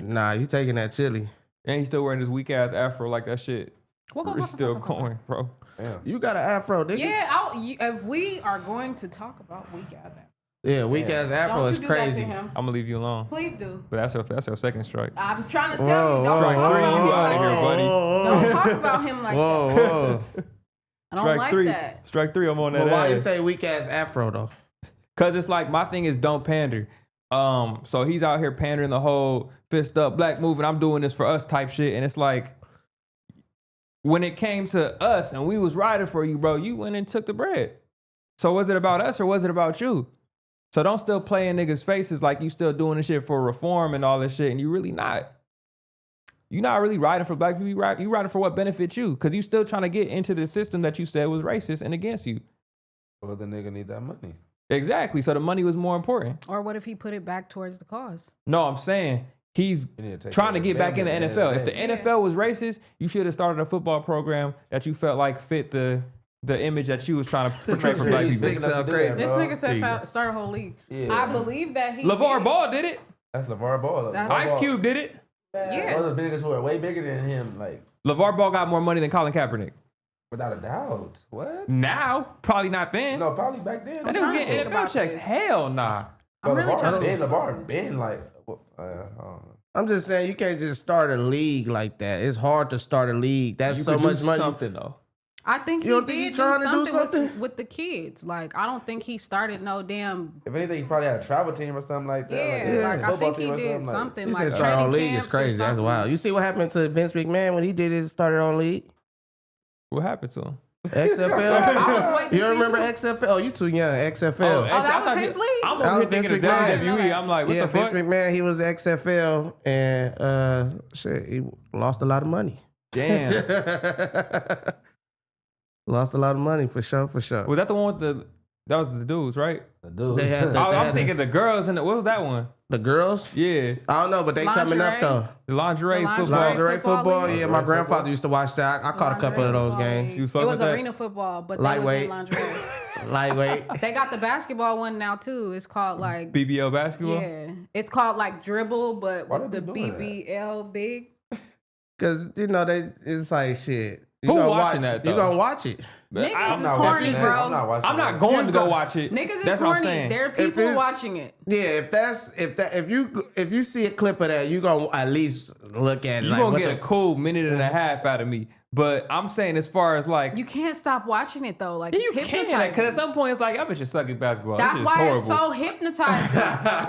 Nah, you taking that chili. And he's still wearing this weak ass afro like that shit. It's still going, bro. Damn. You got an afro, nigga. Yeah, if we are going to talk about weak ass afro, Yeah, weak ass afro don't is you do crazy. that to him. I'm gonna leave you alone. Please do. But that's your second strike. I'm trying to tell you. Don't Strike talk three, about you him out of here, buddy. Don't talk about him like that. Whoa. I don't Strike like three. that. Strike three, I'm on that But why you ass. say weak ass afro though? Cause it's like my thing is don't pander. So he's out here pandering the whole fist up black movement. I'm doing this for us type shit. And it's like when it came to us and we was riding for you, bro, you went and took the bread. So was it about us or was it about you? So don't still play in niggas' faces like you still doing this shit for reform and all this shit, and you really not. You're not really riding for black people. You riding for what benefits you, because you still trying to get into the system that you said was racist and against you. Well, the nigga need that money. Exactly. So the money was more important. Or what if he put it back towards the cause? No, I'm saying he's trying to get back in the NFL. If the NFL was racist, you should have started a football program that you felt like fit the image that you was trying to portray for black people. This nigga said start a whole league. Yeah. I believe that he LeVar did. Ball did it. That's LeVar Ball. That's- Ice Cube did it. Yeah. Those are niggas who are way bigger than him, like, LeVar Ball got more money than Colin Kaepernick. without a doubt. What? Now, probably not then. No, probably back then. That nigga was trying to getting think NFL about checks. this. Hell nah. I'm really trying to LeVar been like, I don't know. I'm just saying you can't just start a league like that. It's hard to start a league. That's You so could much do money. something though. I think You he don't think he did trying to do something? with the kids. Like, I don't think he started no damn. If anything, he probably had a travel team or something like that. Yeah, like I football think he team or did something. something He like said start training on league is camps or crazy. That's something. wild. You see what happened to Vince McMahon when he did his started on league? What happened to him? XFL. I was waiting You to see remember too. XFL? Oh, you too young. XFL. that was I his thought league? I'm That over was here thinking of Vince McMahon. WWE. I'm like, what yeah, the fuck? Vince McMahon, he was XFL and shit, he lost a lot of money. Damn. Lost a lot of money for sure, for sure. Was that the one with the? That was the dudes, right? The dudes. They had the- I'm thinking the girls and what was that one? The girls? Yeah, I don't know, but they coming up Lingerie? though. the lingerie The football. Lingerie Football football, league? yeah. My Lingerie grandfather football? used to watch that. I caught a couple of those games. You was It fucking was with that? arena football, but Lightweight. that was in lingerie. Lightweight. They got the basketball one now too. It's called like BBL basketball. yeah. It's called like dribble, but Why with they the be doing that? BBL big. Cause you know it's like shit. You Who gonna watching watch, that, You though? gonna watch it. Niggas I'm is not horny, watching bro. I'm not watching I'm not that. going to go watch it. Niggas is That's what I'm horny. saying. There are people it's- watching it. Yeah, if you see a clip of that, you gonna at least look at it. You like, gonna what get the- a cool minute and a half out of me. But I'm saying as far as like You can't stop watching it though. Like you it's can't, hypnotizing. because at some point it's like I bet you suck at basketball. That's This is why horrible. it's so hypnotizing.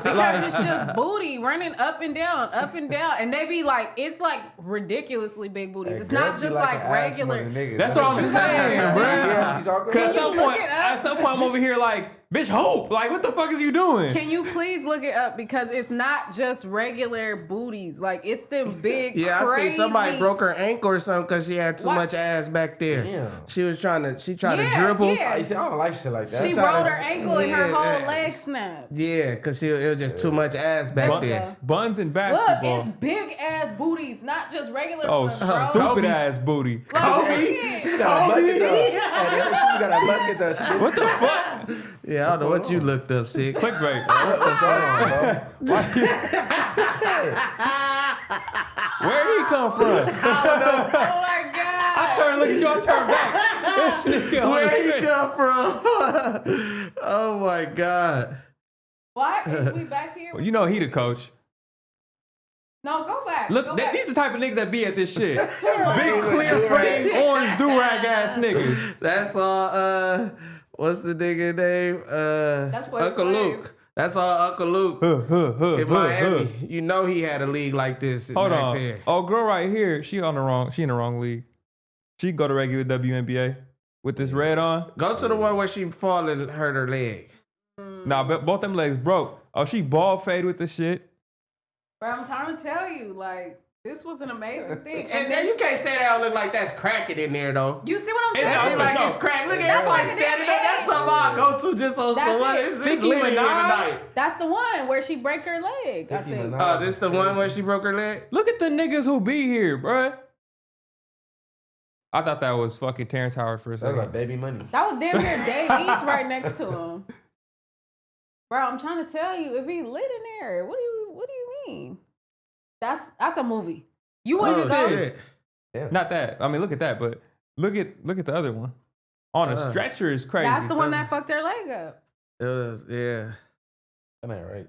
Because it's just booty running up and down, and they be like, it's like ridiculously big booties. It's not just like regular. That's what I'm saying, bro. bro. Because Can you look it up? at some point I'm over here like, bitch, hope. Like, what the fuck is you doing? Can you please look it up? Because it's not just regular booties. Like it's them big. Yeah, crazy... I see somebody broke her ankle or something because she had too What? much ass back there. Damn. She tried to Yeah, dribble. yeah. I don't like shit like that. She trying rolled to- her ankle and her Yeah, whole yeah. leg snapped. Yeah, because it was just too much ass back Bun- there. Buns and Look, basketball. it's big ass booties, not just regular Oh, ones, bro. stupid ass booty. Like, She got a bucket though. Hey, she got a bucket though. She What the fuck? Yeah, I don't know what you looked up, Sig. Clickbait. what the fuck, Where did he come from? Oh my god. I turn, look at you, I turn back. This nigga on the Where he street. come from? Oh my God. Why is we back here? Well, you know he the coach. No, go back. Look, go back. these are the type of niggas that be at this shit. terrible. Big clear frame, orange do-rag ass niggas. That's all, what's the nigga name? That's Flavor Uncle Flav. Luke. That's all Uncle Luke in Miami. You know he had a league like this Hold back on. there. Oh, girl right here, she in the wrong league. She can go to regular WNBA with this red on. Go to the one where she fall and hurt her leg. Nah, but both them legs broke. Oh, she ball fade with the shit. Bro, I'm trying to tell you, like, This was an amazing thing. And then you can't say that don't look like that's cracking in there though. You see what I'm It's saying? That seem like no. it's cracked. Look at That's everybody like standing an up. That's something I'll go to just on That's someone. it. It's Nicki lit in here Minaj? tonight. That's the one where she break her leg, I Nicki think. Minaj. Oh, this the one where she broke her leg? Look at the niggas who be here, bruh. I thought that was fucking Terrence Howard for a That was second. like baby money. That was damn near Dave East right next to him. Bro, I'm trying to tell you, if he lit in there, what do you mean? That's a movie. You want to go? shit. Yeah. Not that. I mean, look at that, but look at the other one. On a stretcher is crazy. That's the one that fucked her leg up. It was, yeah. That ain't right.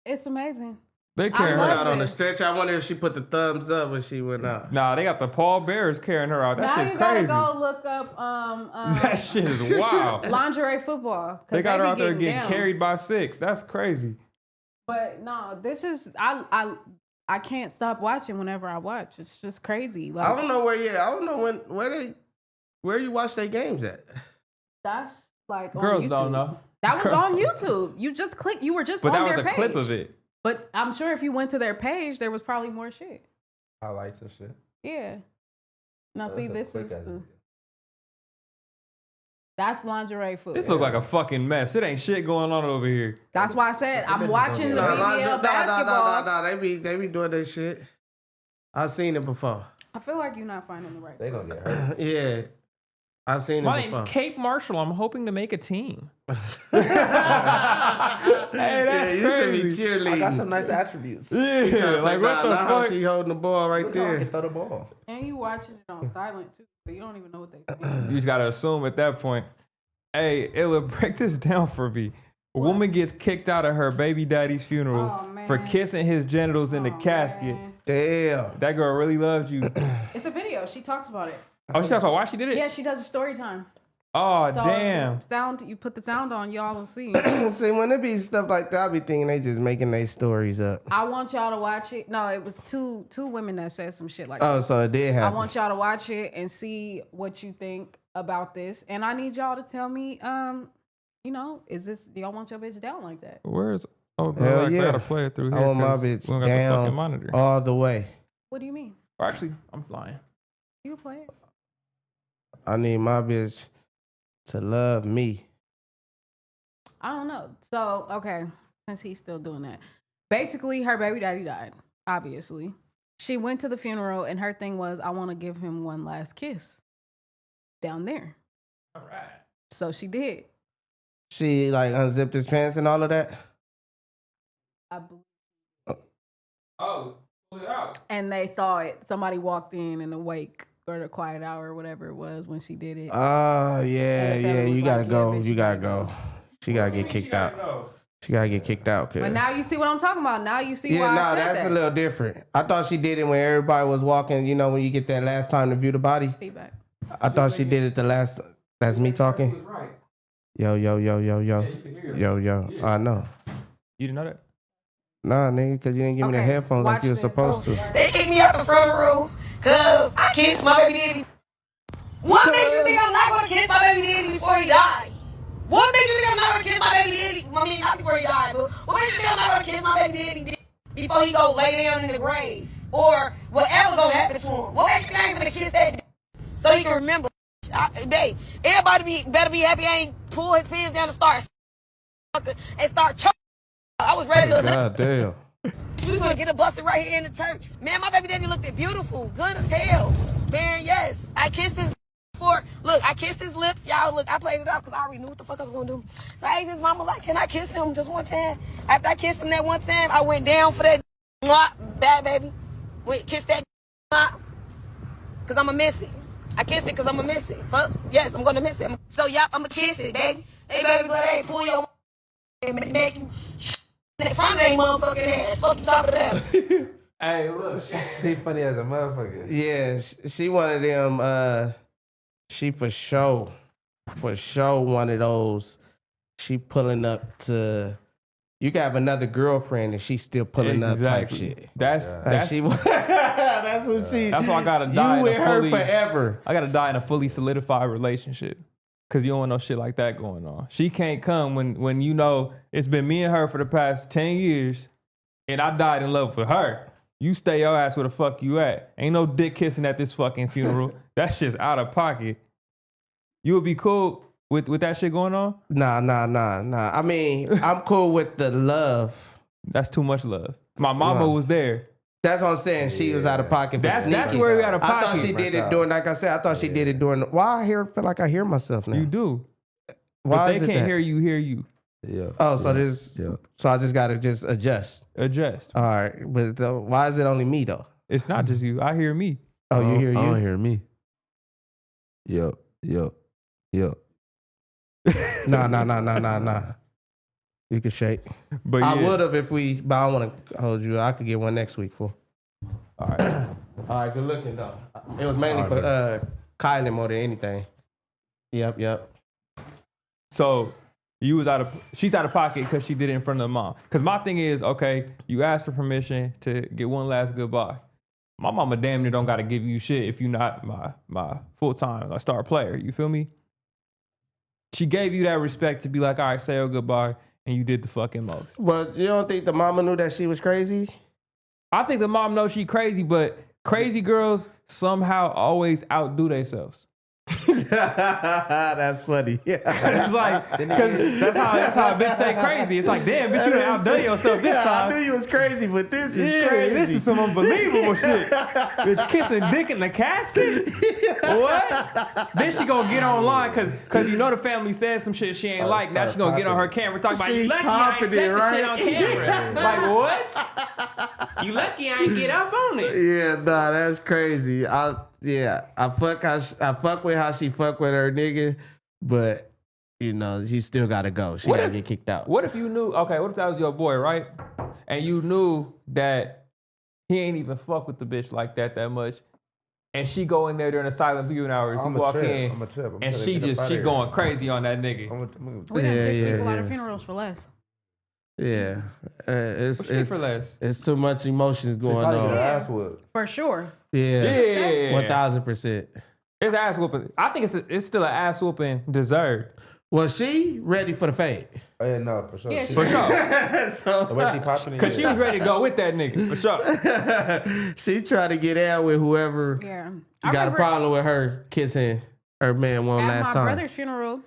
It's amazing. They carrying love her Out out. on the this. stretch. I wonder if she put the thumbs up when she went out. Nah, they got the Paul Bearers carrying her out. That Now shit's you crazy. gotta go look up That shit is wild. lingerie football. 'cause They got her be out there getting getting down. carried by 6. That's crazy. But no, this is I can't stop watching whenever I watch. It's just crazy. Like I don't know where. Yeah, I don't know where you watch their games at. that's like on Girls YouTube. don't know. That was Girls on don't know. YouTube. You just click. You were just But on that was their a page. clip of it. But I'm sure if you went to their page, there was probably more shit. Highlights and shit. Yeah. Now That's see, a this quick is ass video. that's lingerie football. This look like a fucking mess. It ain't shit going on over here. That's why I said Them I'm bitches watching the don't get BBL basketball. No. They be doing that shit. I've seen it before. I feel like you're not finding the right. They gonna books. get hurt. Yeah, I've seen My it name's before. Kate Marshall. I'm hoping to make a team. Hey, that's you should be crazy. cheerleading. I got some nice attributes. Yeah, like what the How fuck? she holding the ball right Look how I there. can throw the ball. And you watching it on silent too, so you don't even know what they say. You just gotta assume at that point. Hey, Illa, break this down for me. A woman gets kicked out of her baby daddy's funeral Oh, man. for kissing his genitals in the Oh, casket. man. Damn. That girl really loved you. It's a video. She talks about it. Oh, she talks about why she did it? Yeah, she does a story time. Oh, So damn. sound. You put the sound on, y'all will see. See, when it be stuff like that, I be thinking they just making their stories up. I want y'all to watch it. No, it was two women that said some shit like that. Oh, so it did I happen. want y'all to watch it and see what you think about this. And I need y'all to tell me, you know, do y'all want your bitch down like that? Where's oh girl, Hell I yeah. gotta play it through here. I want my 'cause bitch we don't got the fucking down monitor. all the way. What do you mean? Or actually, I'm lying. You can play it. I need my bitch to love me. I don't know. So, okay, since he's still doing that. Basically, her baby daddy died, obviously. She went to the funeral and her thing was, I want to give him one last kiss down there. All right. So she did. She like unzipped his pants and all of that. I believe. Oh, pull it out. And they saw it. Somebody walked in the wake or the quiet hour or whatever it was when she did it. Oh yeah, And the yeah. family You was gotta like, go. yeah, bitch, You gotta go. She gotta get kicked out. She gotta get kicked out. But now you see what I'm talking about. Now you see Yeah, why no, I said that's that. a little different. I thought she did it when everybody was walking. You know, when you get that last time to view the body. Feedback. I thought she did it the last. That's me talking. Right. Yo. Yeah, you can hear it. Yo. I know. You didn't know that? Nah, nigga, because you didn't give me the Okay, headphones like watch you were this. supposed to. They kicked me out the front room because I kissed my baby daddy. What makes you think I'm not going to kiss my baby daddy before he died? What makes you think I'm not going to kiss my baby daddy? I mean, not before he died, but what makes you think I'm not going to kiss my baby daddy before he go lay down in the grave? Or whatever going to happen to him? What makes you think I ain't going to kiss that so he can remember? Everybody better be happy I ain't pull his pants down and start choking. I was ready to God damn. we gonna get a busted right here in the church. Man, my baby daddy looked beautiful, good as hell. Man, yes. I kissed his I kissed his lips. Y'all, look, I played it up because I already knew what the fuck I was gonna do. So I asked his mama, like, can I kiss him just one time? After I kissed him that one time, I went down for that bad baby. Kissed that because I'ma miss it. I kissed it because I'ma miss it. Fuck, yes, I'm gonna miss it. So, yup, I'ma kiss it, baby. They better be glad they pull your and make you in front of that motherfucking ass. Fuck you talking about. Hey, look. She funny as a motherfucker. Yeah, she one of them. She for sure one of those. She pulling up to. You got another girlfriend and she's still pulling up type shit. That's Like she. That's what she. That's why I gotta die. You in with a her fully, forever. I gotta die in a fully solidified relationship. Cause you don't want no shit like that going on. She can't come when you know it's been me and her for the past 10 years and I died in love with her. You stay your ass where the fuck you at. Ain't no dick kissing at this fucking funeral. That shit's out of pocket. You would be cool with that shit going on? Nah. I mean, I'm cool with the love. That's too much love. My mama was there. That's what I'm saying. She was out of pocket for sneaking. That's where we out of pocket. I thought she did it during, like I said, I thought she did it during. Why I feel like I hear myself now? You do. Why but is they it can't that? hear you. Yeah. Oh, so so I just gotta just adjust. Adjust. All right, but why is it only me though? It's not just you. I hear me. Oh, you hear I you? don't hear me. Yup. Nah. You can shake. But I would have but I don't want to hold you. I could get one next week for. All right. All right, good looking though. It was mainly for Kylie more than anything. Yep. So she's out of pocket because she did it in front of the mom. Because my thing is, okay, you asked for permission to get one last goodbye. My mama damn near don't got to give you shit if you're not my full-time star player. You feel me? She gave you that respect to be like, all right, say your goodbye, and you did the fucking most. But you don't think the mama knew that she was crazy? I think the mom knows she crazy, but crazy girls somehow always outdo themselves. That's funny. Yeah. It's like, because that's how a bitch say crazy. It's like, damn, bitch, you done outdone yourself this time. I knew you was crazy, but this is crazy. This is some unbelievable shit. Bitch kissing dick in the casket? What? Then she gonna get online because you know the family said some shit she ain't like. Now she gonna get on her camera talking about, you lucky I ain't set the shit on camera. Like, what? You lucky I ain't get up on it. Yeah, nah, that's crazy. I fuck with how she fuck with her nigga, but you know, she still gotta go. She gotta get kicked out. What if you knew, okay, what if that was your boy, right? And you knew that he ain't even fuck with the bitch like that much. And she go in there during the silent viewing hours. You walk in, and she going crazy on that nigga. We didn't take people out of funerals for less. Yeah, it's for less. It's too much emotions going on. Yeah, for sure. Yeah, 1000%. It's ass whooping. I think it's still an ass whooping deserved. Was she ready for the fade? Oh, yeah, no, for sure. Yeah, For sure. So, The way she popping Because she was ready to go with that nigga, for sure. she tried to get out with whoever got a problem with her kissing her man one last time. At my brother's funeral,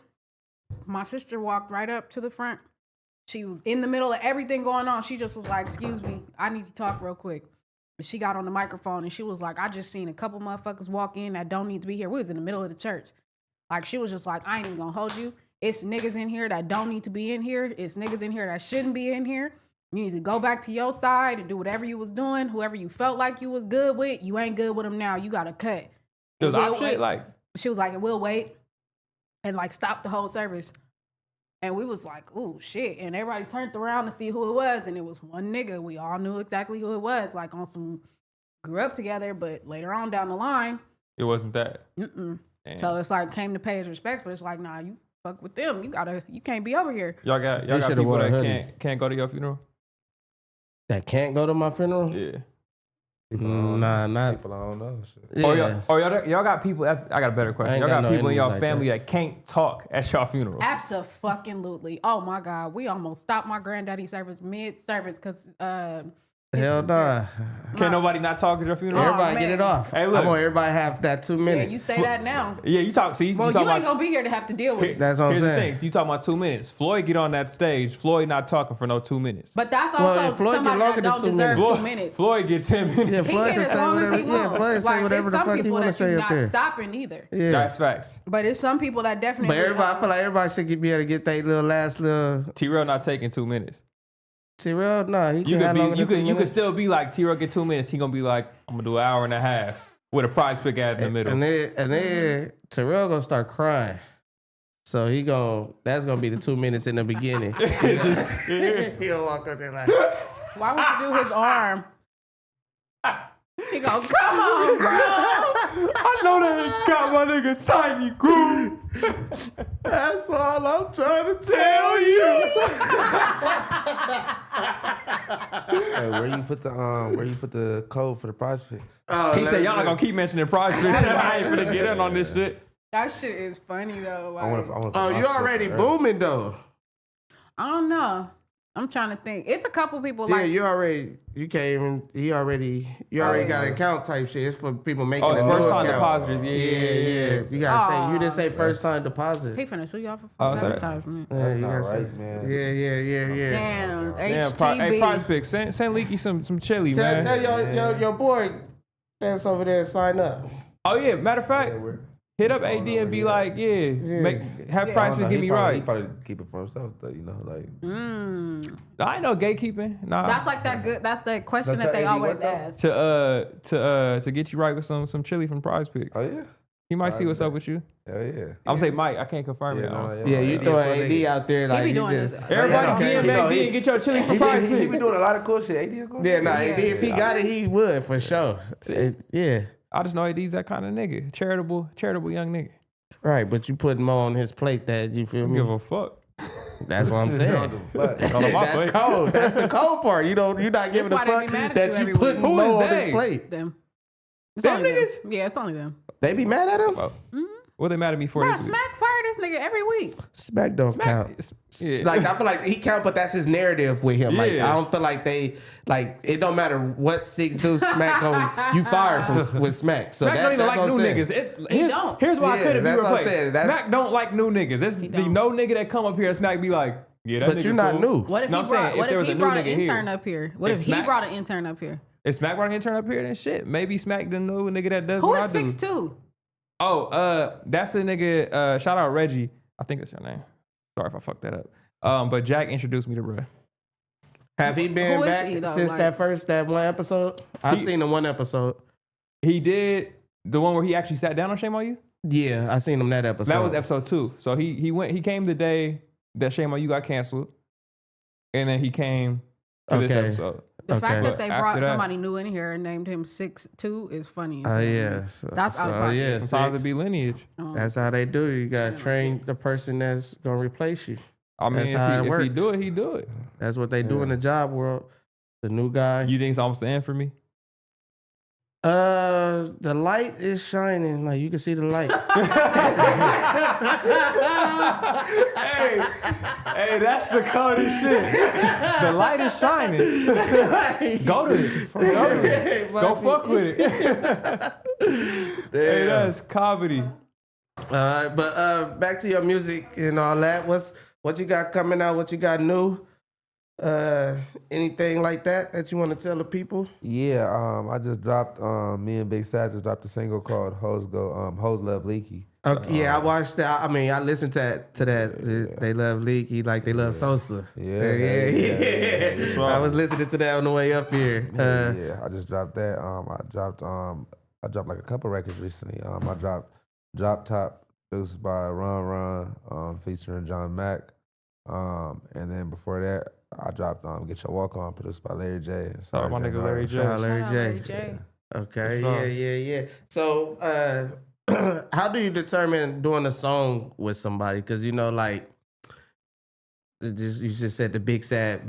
my sister walked right up to the front. She was in the middle of everything going on. She just was like, excuse me, I need to talk real quick. But she got on the microphone and she was like, I just seen a couple motherfuckers walk in that don't need to be here. We was in the middle of the church. Like, she was just like, I ain't even gonna hold you. It's niggas in here that don't need to be in here. It's niggas in here that shouldn't be in here. You need to go back to your side and do whatever you was doing. Whoever you felt like you was good with, you ain't good with them now. You gotta cut. It was option, like. She was like, and we'll wait. And like, stop the whole service. And we was like, oh, shit. And everybody turned around to see who it was. And it was one nigga. We all knew exactly who it was. Like, on some, grew up together. But later on down the line. It wasn't that. So it's like, came to pay his respects. But it's like, nah, you fuck with them. You can't be over here. Y'all got people that can't go to your funeral? That can't go to my funeral? Yeah. Nah, not people I don't know. Shit. Yeah. Y'all got people. I got a better question. Y'all got people in y'all family that can't talk at y'all funeral. Abso-fucking-lutely. Oh my God, we almost stopped my granddaddy's service mid-service because hell nah. Can't nobody not talk at your funeral? Everybody get it off. Hey, look. I want everybody to have that 2 minutes. Yeah, you say that now. Yeah, you talk. See, Well, you ain't gonna be here to have to deal with it. That's what I'm Here's saying. the thing. You talking about 2 minutes. Floyd get on that stage. Floyd not talking for no 2 minutes. But that's also Floyd somebody get longer that than don't 2 deserve minutes. 2 minutes. Floyd get 10 minutes. Yeah, He Floyd get can as say long as whatever. he Yeah, wants. Floyd say Like, whatever there's the some fuck he people want to that say you're up not there. stopping either. Yeah. That's facts. But it's some people that definitely. But everybody, I feel like everybody should be able to get their little last little. T-rell not taking 2 minutes. T-rell, nah, he You can have longer could than 2 you could minutes. still be like T-rell get 2 minutes. He gonna be like, I'm gonna do an hour and a half with a prize pick at the middle. And then Terrell gonna start crying. So that's gonna be the 2 minutes in the beginning. He'll walk up there like, Why would you do his arm? He go, come on, bro. I know that he got my nigga Tiny Groove. that's all I'm trying to tell you. Hey, where you put the code for the prize picks? He said y'all not gonna keep mentioning prize picks. I ain't finna get in on this shit. That shit is funny though. Like, I wanna put Oh, my you shit already there. booming though. I don't know. I'm trying to think. It's a couple people Yeah, like you already got an account type shit. It's for people making Oh, it's a first new time account. depositors. Yeah. You gotta say you didn't say first time deposit. he finna sue y'all for Oh, sorry. advertisement. Yeah, That's you not gotta say. right, man. Yeah. Damn, Damn, HTB. hey, PrizePicks, send Leeky some chili, man. Tell your boy that's over there sign up. Oh yeah, matter of fact, hit up AD and be like, have PrizePicks get me right. He probably keep it for himself, though. You know, like. I ain't no gatekeeping. Nah. That's like that good. That's the question No, that they tell AD always what though? to get you right with some chili from PrizePicks. Oh yeah. He might see what's up with you. Hell yeah. I'm gonna say Mike. I can't confirm it. Yeah, you throwing AD out there like be you doing just. this. Everybody Yeah, DM AD and get your chili from He PrizePicks. be doing a lot of cool shit. AD cool Yeah, shit. AD if he got it, he would for sure. Yeah, I just know AD's that kind of nigga. Charitable young nigga. right. But you put more on his plate that you feel Don't me. give a fuck. That's what I'm saying. Don't on my That's plate. cold. That's the cold part. You're not giving a why they fuck be mad at that you you every putting week. Who more is on his they? plate. Them. It's Them only them. niggas? Yeah, it's only them. They be mad at him. Well, what they mad at me for? Bro, this week? Smack fire this nigga every week. Smack don't count. Yeah. Like I feel like he count, but that's his narrative with him. Like Yeah. I don't feel like it don't matter what 6 do Smack you fired with Smack. So Smack don't even that's like what I'm new saying. niggas. He don't. Here's why I Yeah, couldn't be that's what I'm replaced. saying. That's- Smack don't like new niggas. There's the don't. no nigga that come up here and Smack be like, yeah, that But nigga you're not cool. new. What if No, he I'm saying, brought? if What there if was he a new brought an nigga here. intern up here? What If if he Smack- brought an intern up here? If Smack brought an intern up here, then shit. Maybe Smack didn't know a nigga that does Who what is I do. 6'2"? Oh, that's a nigga. Shout out Reggie. I think that's your name. Sorry if I fucked that up. But Jack introduced me to bruh. Have he been Who is back he, though? since Like- that one episode? I seen the one episode. He did the one where he actually sat down on Shame on You. Yeah, I seen him that episode. That was episode 2. So he came the day that Shame on You got canceled, and then he came to this Okay. episode. The fact Okay. that they But brought after that- somebody new in here and named him 6'2" is funny. as Oh hell. yeah. That's out of pocket. yeah. Sometimes 6. it be lineage. That's how they do. You gotta train the person that's gonna replace you. I mean, That's how it if he works. do it, he do it. That's what they do in the job world. The new guy. You think it's almost the end for me? The light is shining. Like you can see the light. Hey, that's the coldest shit. The light is shining. Go to it. Go fuck with it. Hey, that's comedy. But back to your music and all that. What you got coming out? What you got new? Anything like that you want to tell the people? Yeah, I just dropped. Me and Big Sad just dropped a single called "Hoes Love Leeky." Okay, yeah, I watched that. I mean, I listened to that. They love Leeky like they love Sosa. Yeah. I was listening to that on the way up here. Yeah, I just dropped that. I dropped like a couple records recently. I dropped Drop Top, produced by Ron, featuring John Mack. And then before that, I dropped Get Your Walk On, produced by Larry J. Shout out my nigga Larry J. Shout out Larry Shout out J. Larry J. Okay, yeah. So, how do you determine doing a song with somebody? Because like, you just said the Big Sad.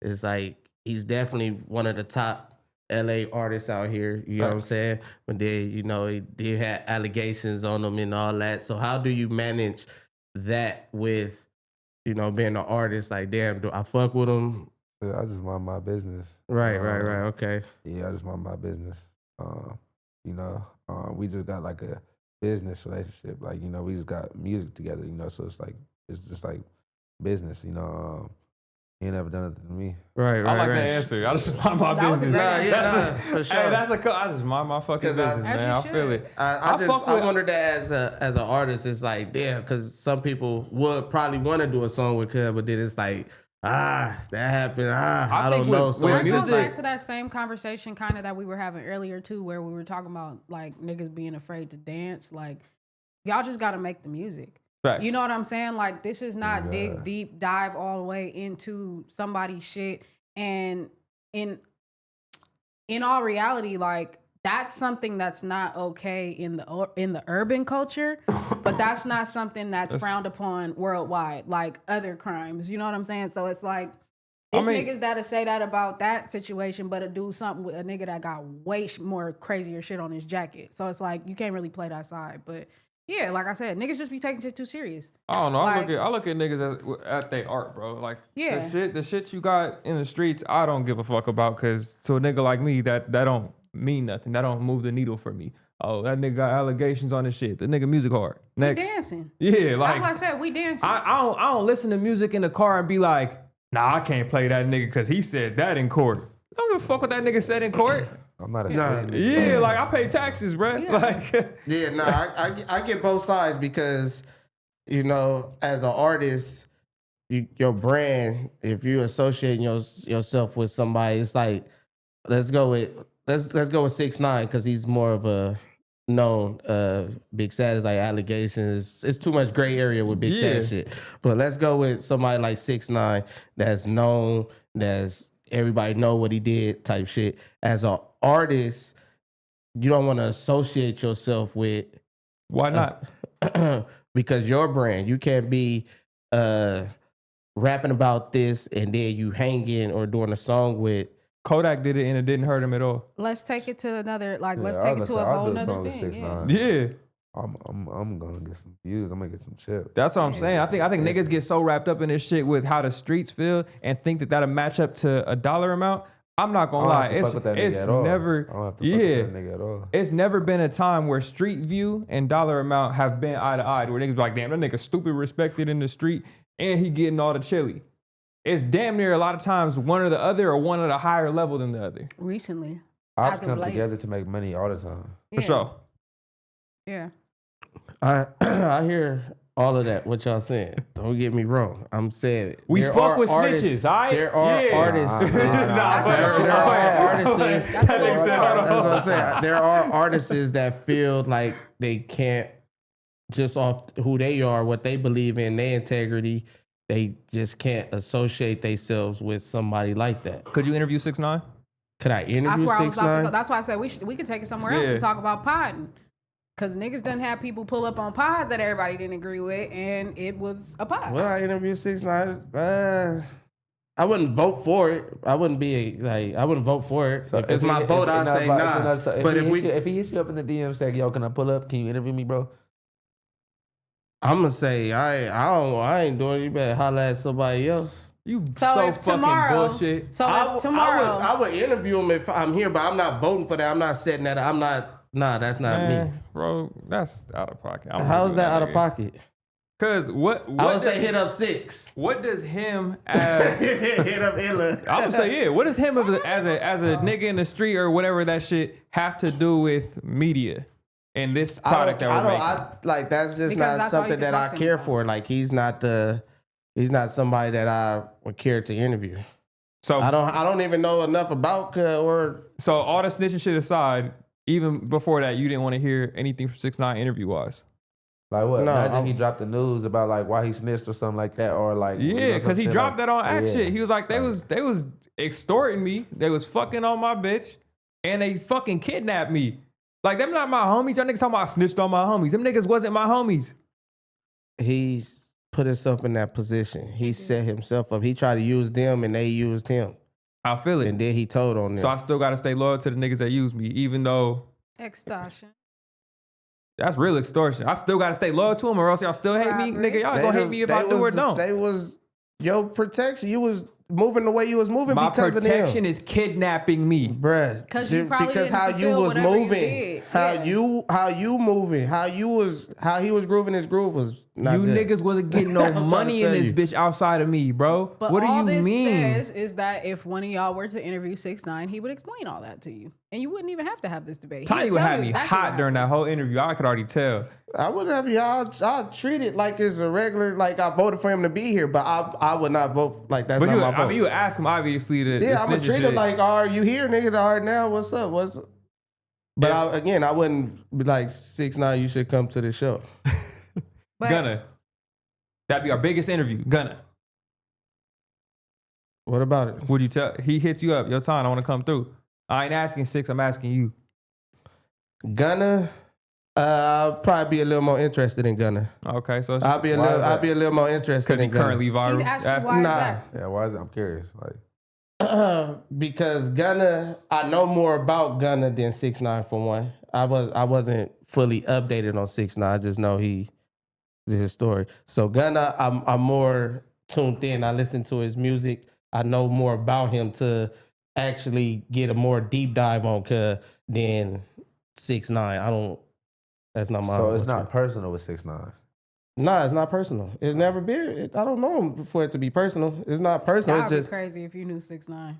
It's like he's definitely one of the top LA artists out here. You know what I'm saying? But then he did have allegations on him and all that. So how do you manage that with being an artist? Like, damn, do I fuck with him? Yeah, I just mind my business. Right. Okay. Yeah, I just mind my business. We just got like a business relationship. Like, we just got music together, so it's just like business, He ain't never done it to me. Right. I like that answer. I just mind my That was a business. great answer. For sure. Hey, I just mind my fucking 'Cause I- business, As man. you I should. feel it. I wonder that as an artist, it's like, damn, because some people would probably want to do a song with Cub, but then it's like, that happened. I don't think know. with- So with That it's goes just music- back to that same conversation kind of that we were having earlier too, where we were talking about like niggas being afraid to dance. Like, y'all just got to make the music. Facts. You know what I'm saying? Like, this is not dig deep, dive all the way into somebody's shit. And in all reality, like, that's something that's not okay in the urban culture, but that's not something that's frowned upon worldwide, like other crimes. You know what I'm saying? So it's like, it's niggas that'll say that about that situation, but to do something with a nigga that got way more crazier shit on his jacket. So it's like, you can't really play that side. But Yeah, like I said, niggas just be taking shit too serious. I don't know. Like- I look at niggas at their art, bro. Like Yeah. the shit you got in the streets, I don't give a fuck about, because to a nigga like me, that don't mean nothing. That don't move the needle for me. Oh, that nigga got allegations on his shit. The nigga music hard. Next. We dancing. Yeah, like That's what I said. We dancing. I don't listen to music in the car and be like, nah, I can't play that nigga because he said that in court. I don't give a fuck what that nigga said in court. I'm not a Nah. street nigga. Yeah, like I pay taxes, bruh. Yeah. Like, Yeah, no, I get both sides because, you know, as an artist, your brand, if you associating yourself with somebody, it's like, let's go with 6ix9ine because he's more of a known Big Sad is like allegations. It's too much gray area with Big Sad shit. But let's go with somebody like 6ix9ine that's known, that's everybody know what he did type shit. As an artist, you don't want to associate yourself with. why not? Because your brand, you can't be rapping about this and then you hanging or doing a song with. Kodak did it and it didn't hurt him at all. Let's take it to another, like, let's Yeah, take I it was to gonna a say, I'll whole do a nother song with thing. 6ix9ine. Yeah. I'm gonna get some views. I'm gonna get some chips. That's what I'm saying. I think niggas get so wrapped up in this shit with how the streets feel and think that that'll match up to a dollar amount. I'm not gonna lie. It's never. I don't have to fuck with that nigga at all. It's never been a time where street view and dollar amount have been eye to eye, where niggas be like, damn, that nigga stupid respected in the street and he getting all the chili. It's damn near a lot of times one or the other, or one at a higher level than the other. Recently. Ops as of come late. together to make money all the time. For sure. Yeah. I hear all of that, what y'all saying. Don't get me wrong. I'm saying it. We There fuck are with artists- snitches, all right? There are Yeah. artists. Nah, There are artists. That's a little That's far. what I'm saying. There are artists that feel like they can't, just off who they are, what they believe in, their integrity, they just can't associate themselves with somebody like that. Could you interview 6ix9ine? Could I That's interview where I was about to go. 6ix9ine? That's why I said we could take it somewhere else Yeah. and talk about podding. Because niggas done have people pull up on pods that everybody didn't agree with, and it was a pod. Well, I interview 6ix9ine. I wouldn't vote for it. I wouldn't vote for it. So if it's my vote, I'd say nah. But if he hits you up in the DM, say, yo, can I pull up? Can you interview me, bro? I'm gonna say I ain't doing it. You better holler at somebody else. You So so if fucking tomorrow- bullshit. So if tomorrow, I would interview him if I'm here, but I'm not voting for that. I'm not setting that. I'm not. Nah, that's not me. Man, bro, that's out of pocket. How's that out of pocket? Because what I would does, say hit up 6. what does him as Hit up Illa. I would say, yeah, what does him as a nigga in the street or whatever that shit have to do with media and this product that we're making? That's just Because not that's all you something can that I talk to care him for. Like he's not somebody that I would care to interview. So I don't even know enough about or. So all the snitching shit aside, even before that, you didn't want to hear anything from 6ix9ine interview wise. Like what? No, Imagine he dropped the news about like why he snitched or something like that, or like Yeah, because he some shit dropped like- that on act Yeah. shit. He was like, they was extorting me. They was fucking on my bitch, and they fucking kidnapped me. Like them not my homies. Y'all niggas talking about I snitched on my homies. Them niggas wasn't my homies. He's put himself in that position. He set himself up. He tried to use them and they used him. I feel it. And then he told on them. So I still got to stay loyal to the niggas that use me, even though extortion. that's real extortion. I still got to stay loyal to them, or else y'all still hate me. Robbery. Nigga, y'all gonna hate me if I do or don't. They was your protection. You was moving the way you was moving My because protection of them. is kidnapping me. Bruh, 'Cause you probably because didn't how you fulfill was whatever you moving, did. how Yeah. you moving, how he was grooving his groove was not You good. niggas wasn't getting no I'm trying money to in tell this you. bitch outside of me, bro. But What do all you this mean? says is that if one of y'all were to interview 6ix9ine, he would explain all that to you, and you wouldn't even have to have this debate. He Tiny would would tell have you me exactly hot what during that whole interview. I could already tell. I wouldn't have you. I'll treat it like it's a regular. Like I voted for him to be here, but I would not vote like that's But not you, my vote. I mean, you ask him obviously the Yeah, I'm gonna snitching treat shit. it like, are you here, nigga? All right, now, what's up? But I wouldn't be like 6ix9ine. You should come to the show. But Gunna. That'd be our biggest interview. Gunna. What about it? Would you tell? He hits you up. Yo, Ton, I want to come through. I ain't asking 6. I'm asking you. Gunna, I'll probably be a little more interested in Gunna. Okay, so I'll be a little more interested because he in Gunna. currently viral. He asked you That's- why is Nah. that? Yeah, why is it? I'm curious. Like, Because Gunna, I know more about Gunna than 6ix9ine for one. I wasn't fully updated on 6ix9ine. I just know his story. So Gunna, I'm more tuned in. I listen to his music. I know more about him to actually get a more deep dive on than 6ix9ine. I don't. That's not my. So it's not personal with 6ix9ine. Nah, it's not personal. It's never been. I don't know him for it to be personal. It's not personal. That'd It's just be crazy if you knew 6ix9ine.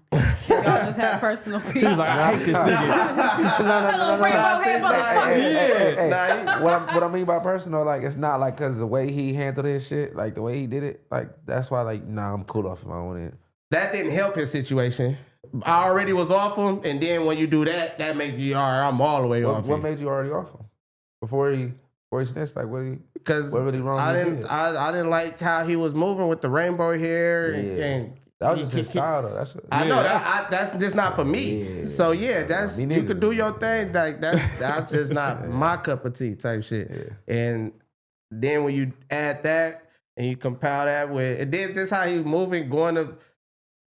Y'all just had personal beef. He's like, I hate this nigga. Hello, rainbow head motherfucker. What I mean by personal, like it's not like because the way he handled his shit, like the way he did it, like that's why like nah, I'm cool off him. I want it. that didn't help his situation. I already was off him, and then when you do that, that makes you all right. I'm all the way off. What made you already off him before he snitched? Like Because what really wrong? I didn't like how he was moving with the rainbow hair. And that was just his style, though. I know that's just not for me. Yeah. So yeah, that's Me you neither. could do your thing. Like that's just not my cup of tea type shit. Yeah. And then when you add that and you compile that with, and then just how he was moving, going to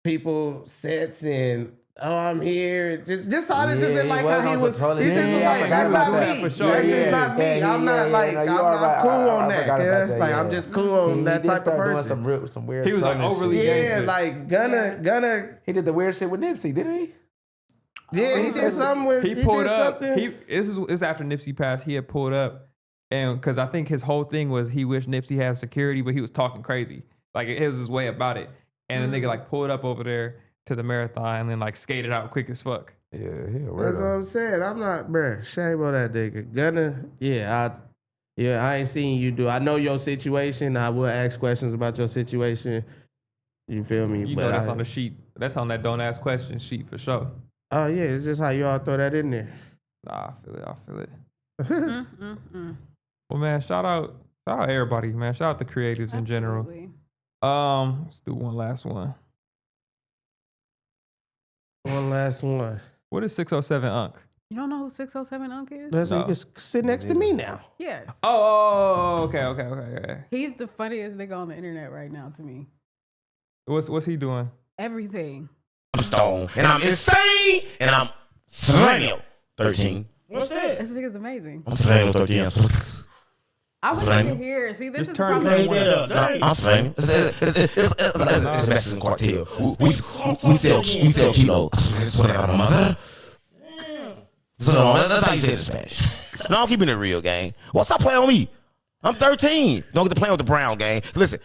people's sets and I'm here. Just how it just Yeah, like he how was he on was. some totally He just was different like, shit. that's Yeah, not yeah, me. for sure. That's just Yeah. not me. Yeah, I'm not yeah, like no, you I'm are not right. cool I on that. forgot about Yeah, that, like yeah. I'm just cool on that did type of start doing person. some weird. He was like trolling overly shit. Yeah, gangster. like Gunna. He did the weird shit with Nipsey, didn't he? Yeah, he did something with. He pulled did up. something. This is after Nipsey passed. He had pulled up, and because I think his whole thing was he wished Nipsey had security, but he was talking crazy. Like it was his way about it. And the nigga like pulled up over there to the marathon and then like skated out quick as fuck. Yeah, he a That's what weirdo. I'm saying. I'm not, bruh. Shame on that nigga. Gunna, I ain't seen you do. I know your situation. I will ask questions about your situation. You feel me? You know that's on the sheet. That's on that don't ask questions sheet for sure. Oh yeah, it's just how you all throw that in there. Nah, I feel it. Well, man, shout out everybody, man. Shout out the creatives in general. Absolutely. Let's do one last one. One last one. What is 607 Unc? You don't know who 607 Unc is? That's No. you can sit next to me now. Yes. Oh, okay. He's the funniest nigga on the internet right now to me. What's he doing? Everything. I'm stoned and I'm insane and I'm Sereno 13. What's that? This nigga's amazing. I'm Sereno 13. I wish Sereno. you could hear. See, this Just is the turn problem. it I'm Sereno. It's a Mexican cartel. We sell kilos. Swear to my mother. So that's how you say it in Spanish. No, I'm keeping it real, gang. Well, stop playing on me. I'm 13. Don't get to play with the Brown gang. Listen.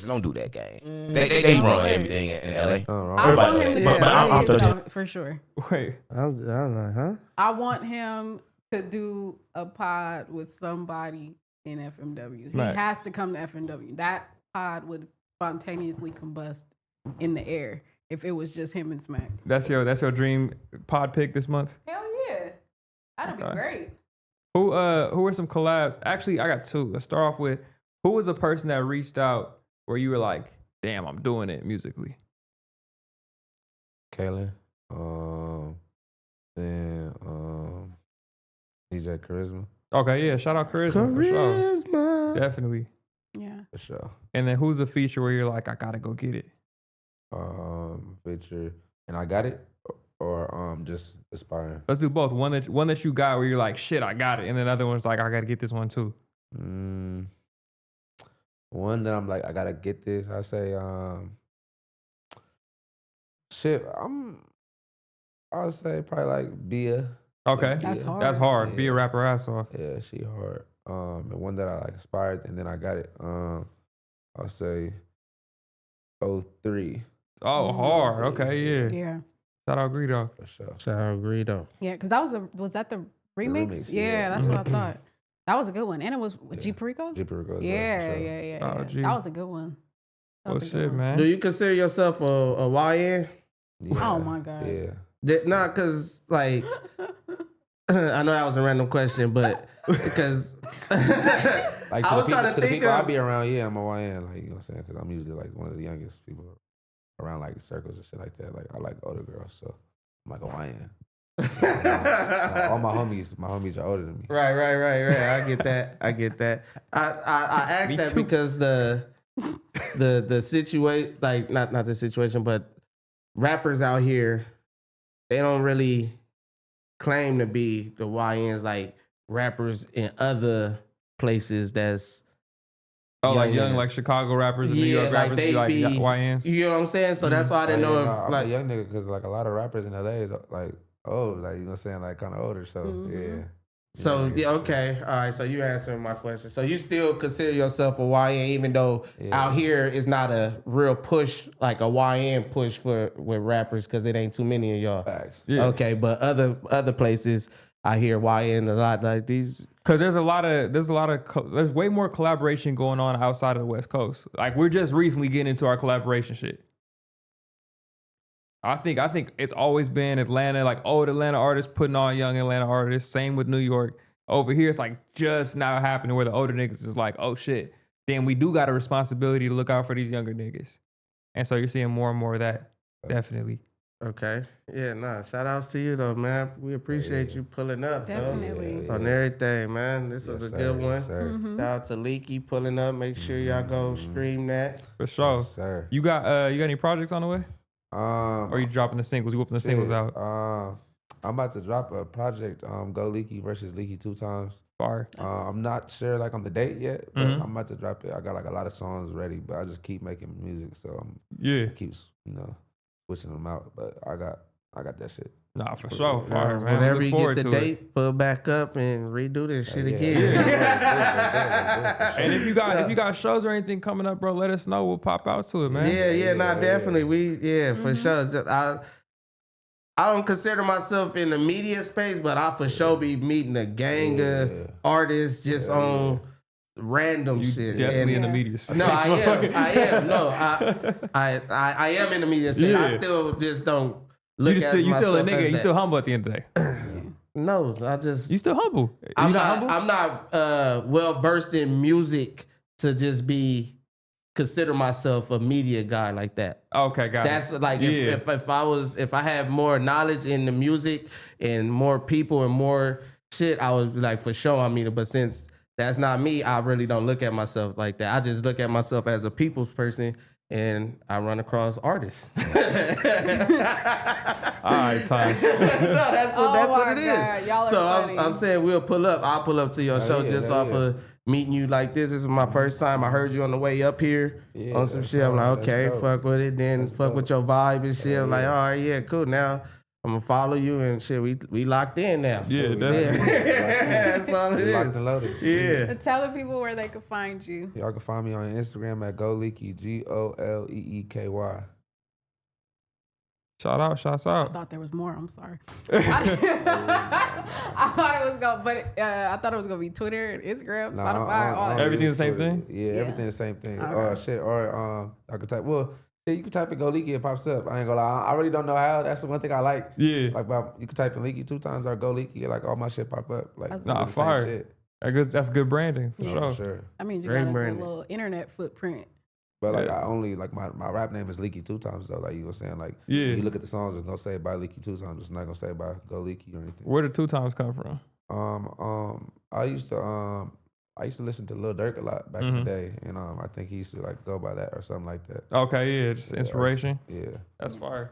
Don't do that, gang. They run everything in LA. I want him to But I'm do 13. for sure. Wait. I'm like, huh? I want him to do a pod with somebody in FMW. He Right. has to come to FMW. That pod would spontaneously combust in the air if it was just him and Smack. That's your dream pod pick this month? Hell yeah. That'd Okay. be great. Who are some collabs? Actually, I got two. Let's start off with who was a person that reached out where you were like, damn, I'm doing it musically. Kaylin. Then DJ Charisma Okay, yeah, shout out Charisma for sure. Charisma. Definitely. Yeah. for sure. And then who's a feature where you're like, I gotta go get it? Feature, and I got it, or just aspiring. Let's do both. One that you got where you're like, shit, I got it. And then the other one's like, I gotta get this one too. One that I'm like, I gotta get this. I say, shit. I'll say probably like Bia. Okay. That's hard. That's hard. Be a Yeah. rapper ass off. Yeah, she hard. And one that I like aspired, and then I got it. I'll say 03 Oh, hard. Okay, yeah. Yeah. Shout out Greedo. for sure. Shout out Greedo. Yeah, because was that the remix? remix, yeah, yeah. that's what I thought. That was a good one. And it was with G Perico? Jipper goes. Yeah. Oh, G. That was a good one. That Oh was a good shit, one. man. Do you consider yourself a YN? Oh my God. Yeah. Nah, cause like I know that was a random question, but because Like I to was the trying to people, to the think people I of- be around, yeah, I'm a YN, like, you know what I'm saying? Because I'm usually like one of the youngest people around like circles and shit like that. Like I like older girls, so I'm like a YN. Like, all my homies are older than me. Right. I get that. I asked that because the situation, like not the situation, but rappers out here, they don't really claim to be the YNs like rappers in other places that's like young, niggas. like Chicago rappers and New York like rappers they be like be, YNs. You know what I'm saying? So that's why I didn't know if I'm like a young nigga because like a lot of rappers in LA is like old, like you know what I'm saying, like kind of older. So yeah. So yeah, okay, all right. So you answering my question. So you still consider yourself a YN, even though out here is not a real push, like a YN push with rappers, because it ain't too many of y'all. Facts. Yeah. Okay, but other places I hear YN a lot like these. Because there's way more collaboration going on outside of the West Coast. Like we're just recently getting into our collaboration shit. I think it's always been Atlanta, like old Atlanta artists putting on young Atlanta artists. Same with New York. Over here, it's like just now happening where the older niggas is like, oh shit, then we do got a responsibility to look out for these younger niggas. And so you're seeing more and more of that, definitely. Okay. Yeah, nah. Shout outs to you though, man. We appreciate you pulling up, Definitely. on everything, man. This was a good one. Yes, sir. Shout out to Leeky pulling up. Make sure y'all go stream that. For sure. Yes, sir. You got any projects on the way? Or you dropping the singles? You whooping the singles out? I'm about to drop a project, Go Leeky versus Leeky2x. Fire. I'm not sure like on the date yet, but I'm about to drop it. I got like a lot of songs ready, but I just keep making music, so I keep switching them out. But I got that shit. Nah, for sure. Fire, man. Whenever Look you forward get the to date, pull back up and redo this shit again. And if you got shows or anything coming up, bro, let us know. We'll pop out to it, man. Definitely. For sure. I don't consider myself in the media space, but I for sure be meeting a gang of artists just on random shit. Definitely in the media space. No, I am. No, I am in the media space. I still just don't look at myself. You still a nigga. As You still humble at the end of the day. No, I just. You still humble. I'm not humble? I'm not well versed in music to just consider myself a media guy like that. Okay, got That's it. like if I had more knowledge in the music and more people and more shit, I was like for sure I'm media. But since that's not me, I really don't look at myself like that. I just look at myself as a people's person, and I run across artists. All right, Ty. No, that's what it God. is. Y'all are So funny. I'm saying we'll pull up. I'll pull up to your show just off of meeting you like this. This is my first time. I heard you on the way up here on some shit. I'm like, okay, fuck with it. Then fuck with your vibe and shit. I'm like, all right, yeah, cool. Now I'm gonna follow you and shit. We locked in now. Yeah, definitely. That's all it Locked is. and loaded. Yeah. Tell the people where they can find you. Y'all can find me on Instagram at GoLeeky, GOLEEKY. Shouts I out. thought there was more. I'm sorry. I thought it was gonna be Twitter and Instagram, Spotify, all that. Everything the same thing? Yeah, everything the same thing. Okay. Or I could type. Well, yeah, you can type in Go Leeky, it pops up. I ain't gonna lie. I really don't know how. That's the one thing I like. Yeah. Like, you can type in Leeky2x or Go Leeky, like all my shit pop up. Like, Nah, the same fire. shit. That's good branding for For sure. sure. I mean, you Great got a branding. good little internet footprint. But like I only like my rap name is Leeky2x though. Like you were saying, like when you look at the songs, it's gonna say by Leeky2x. It's not gonna say by Go Leeky or anything. Where did 2 times come from? I used to listen to Lil Durk a lot back in the day, and I think he used to like go by that or something like that. Okay, yeah, just inspiration. Yeah, that's fire.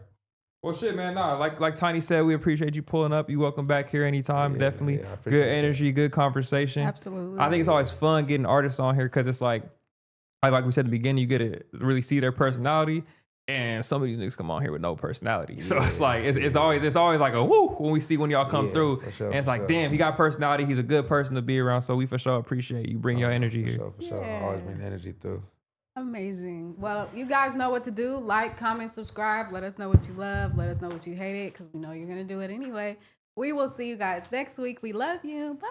Well, shit, man. Nah, like Tiny said, we appreciate you pulling up. You welcome back here anytime. Definitely good energy, good conversation. Absolutely. I think it's always fun getting artists on here because it's like we said in the beginning, you get to really see their personality. And some of these niggas come on here with no personality. So it's like it's always like a woo when we see when y'all come through. Sure, and it's like, damn, he got personality. He's a good person to be around. So we for sure appreciate you bring your energy here. For sure. I always bring the energy through. Amazing. Well, you guys know what to do. Like, comment, subscribe. Let us know what you love. Let us know what you hated, because we know you're going to do it anyway. We will see you guys next week. We love you. Bye.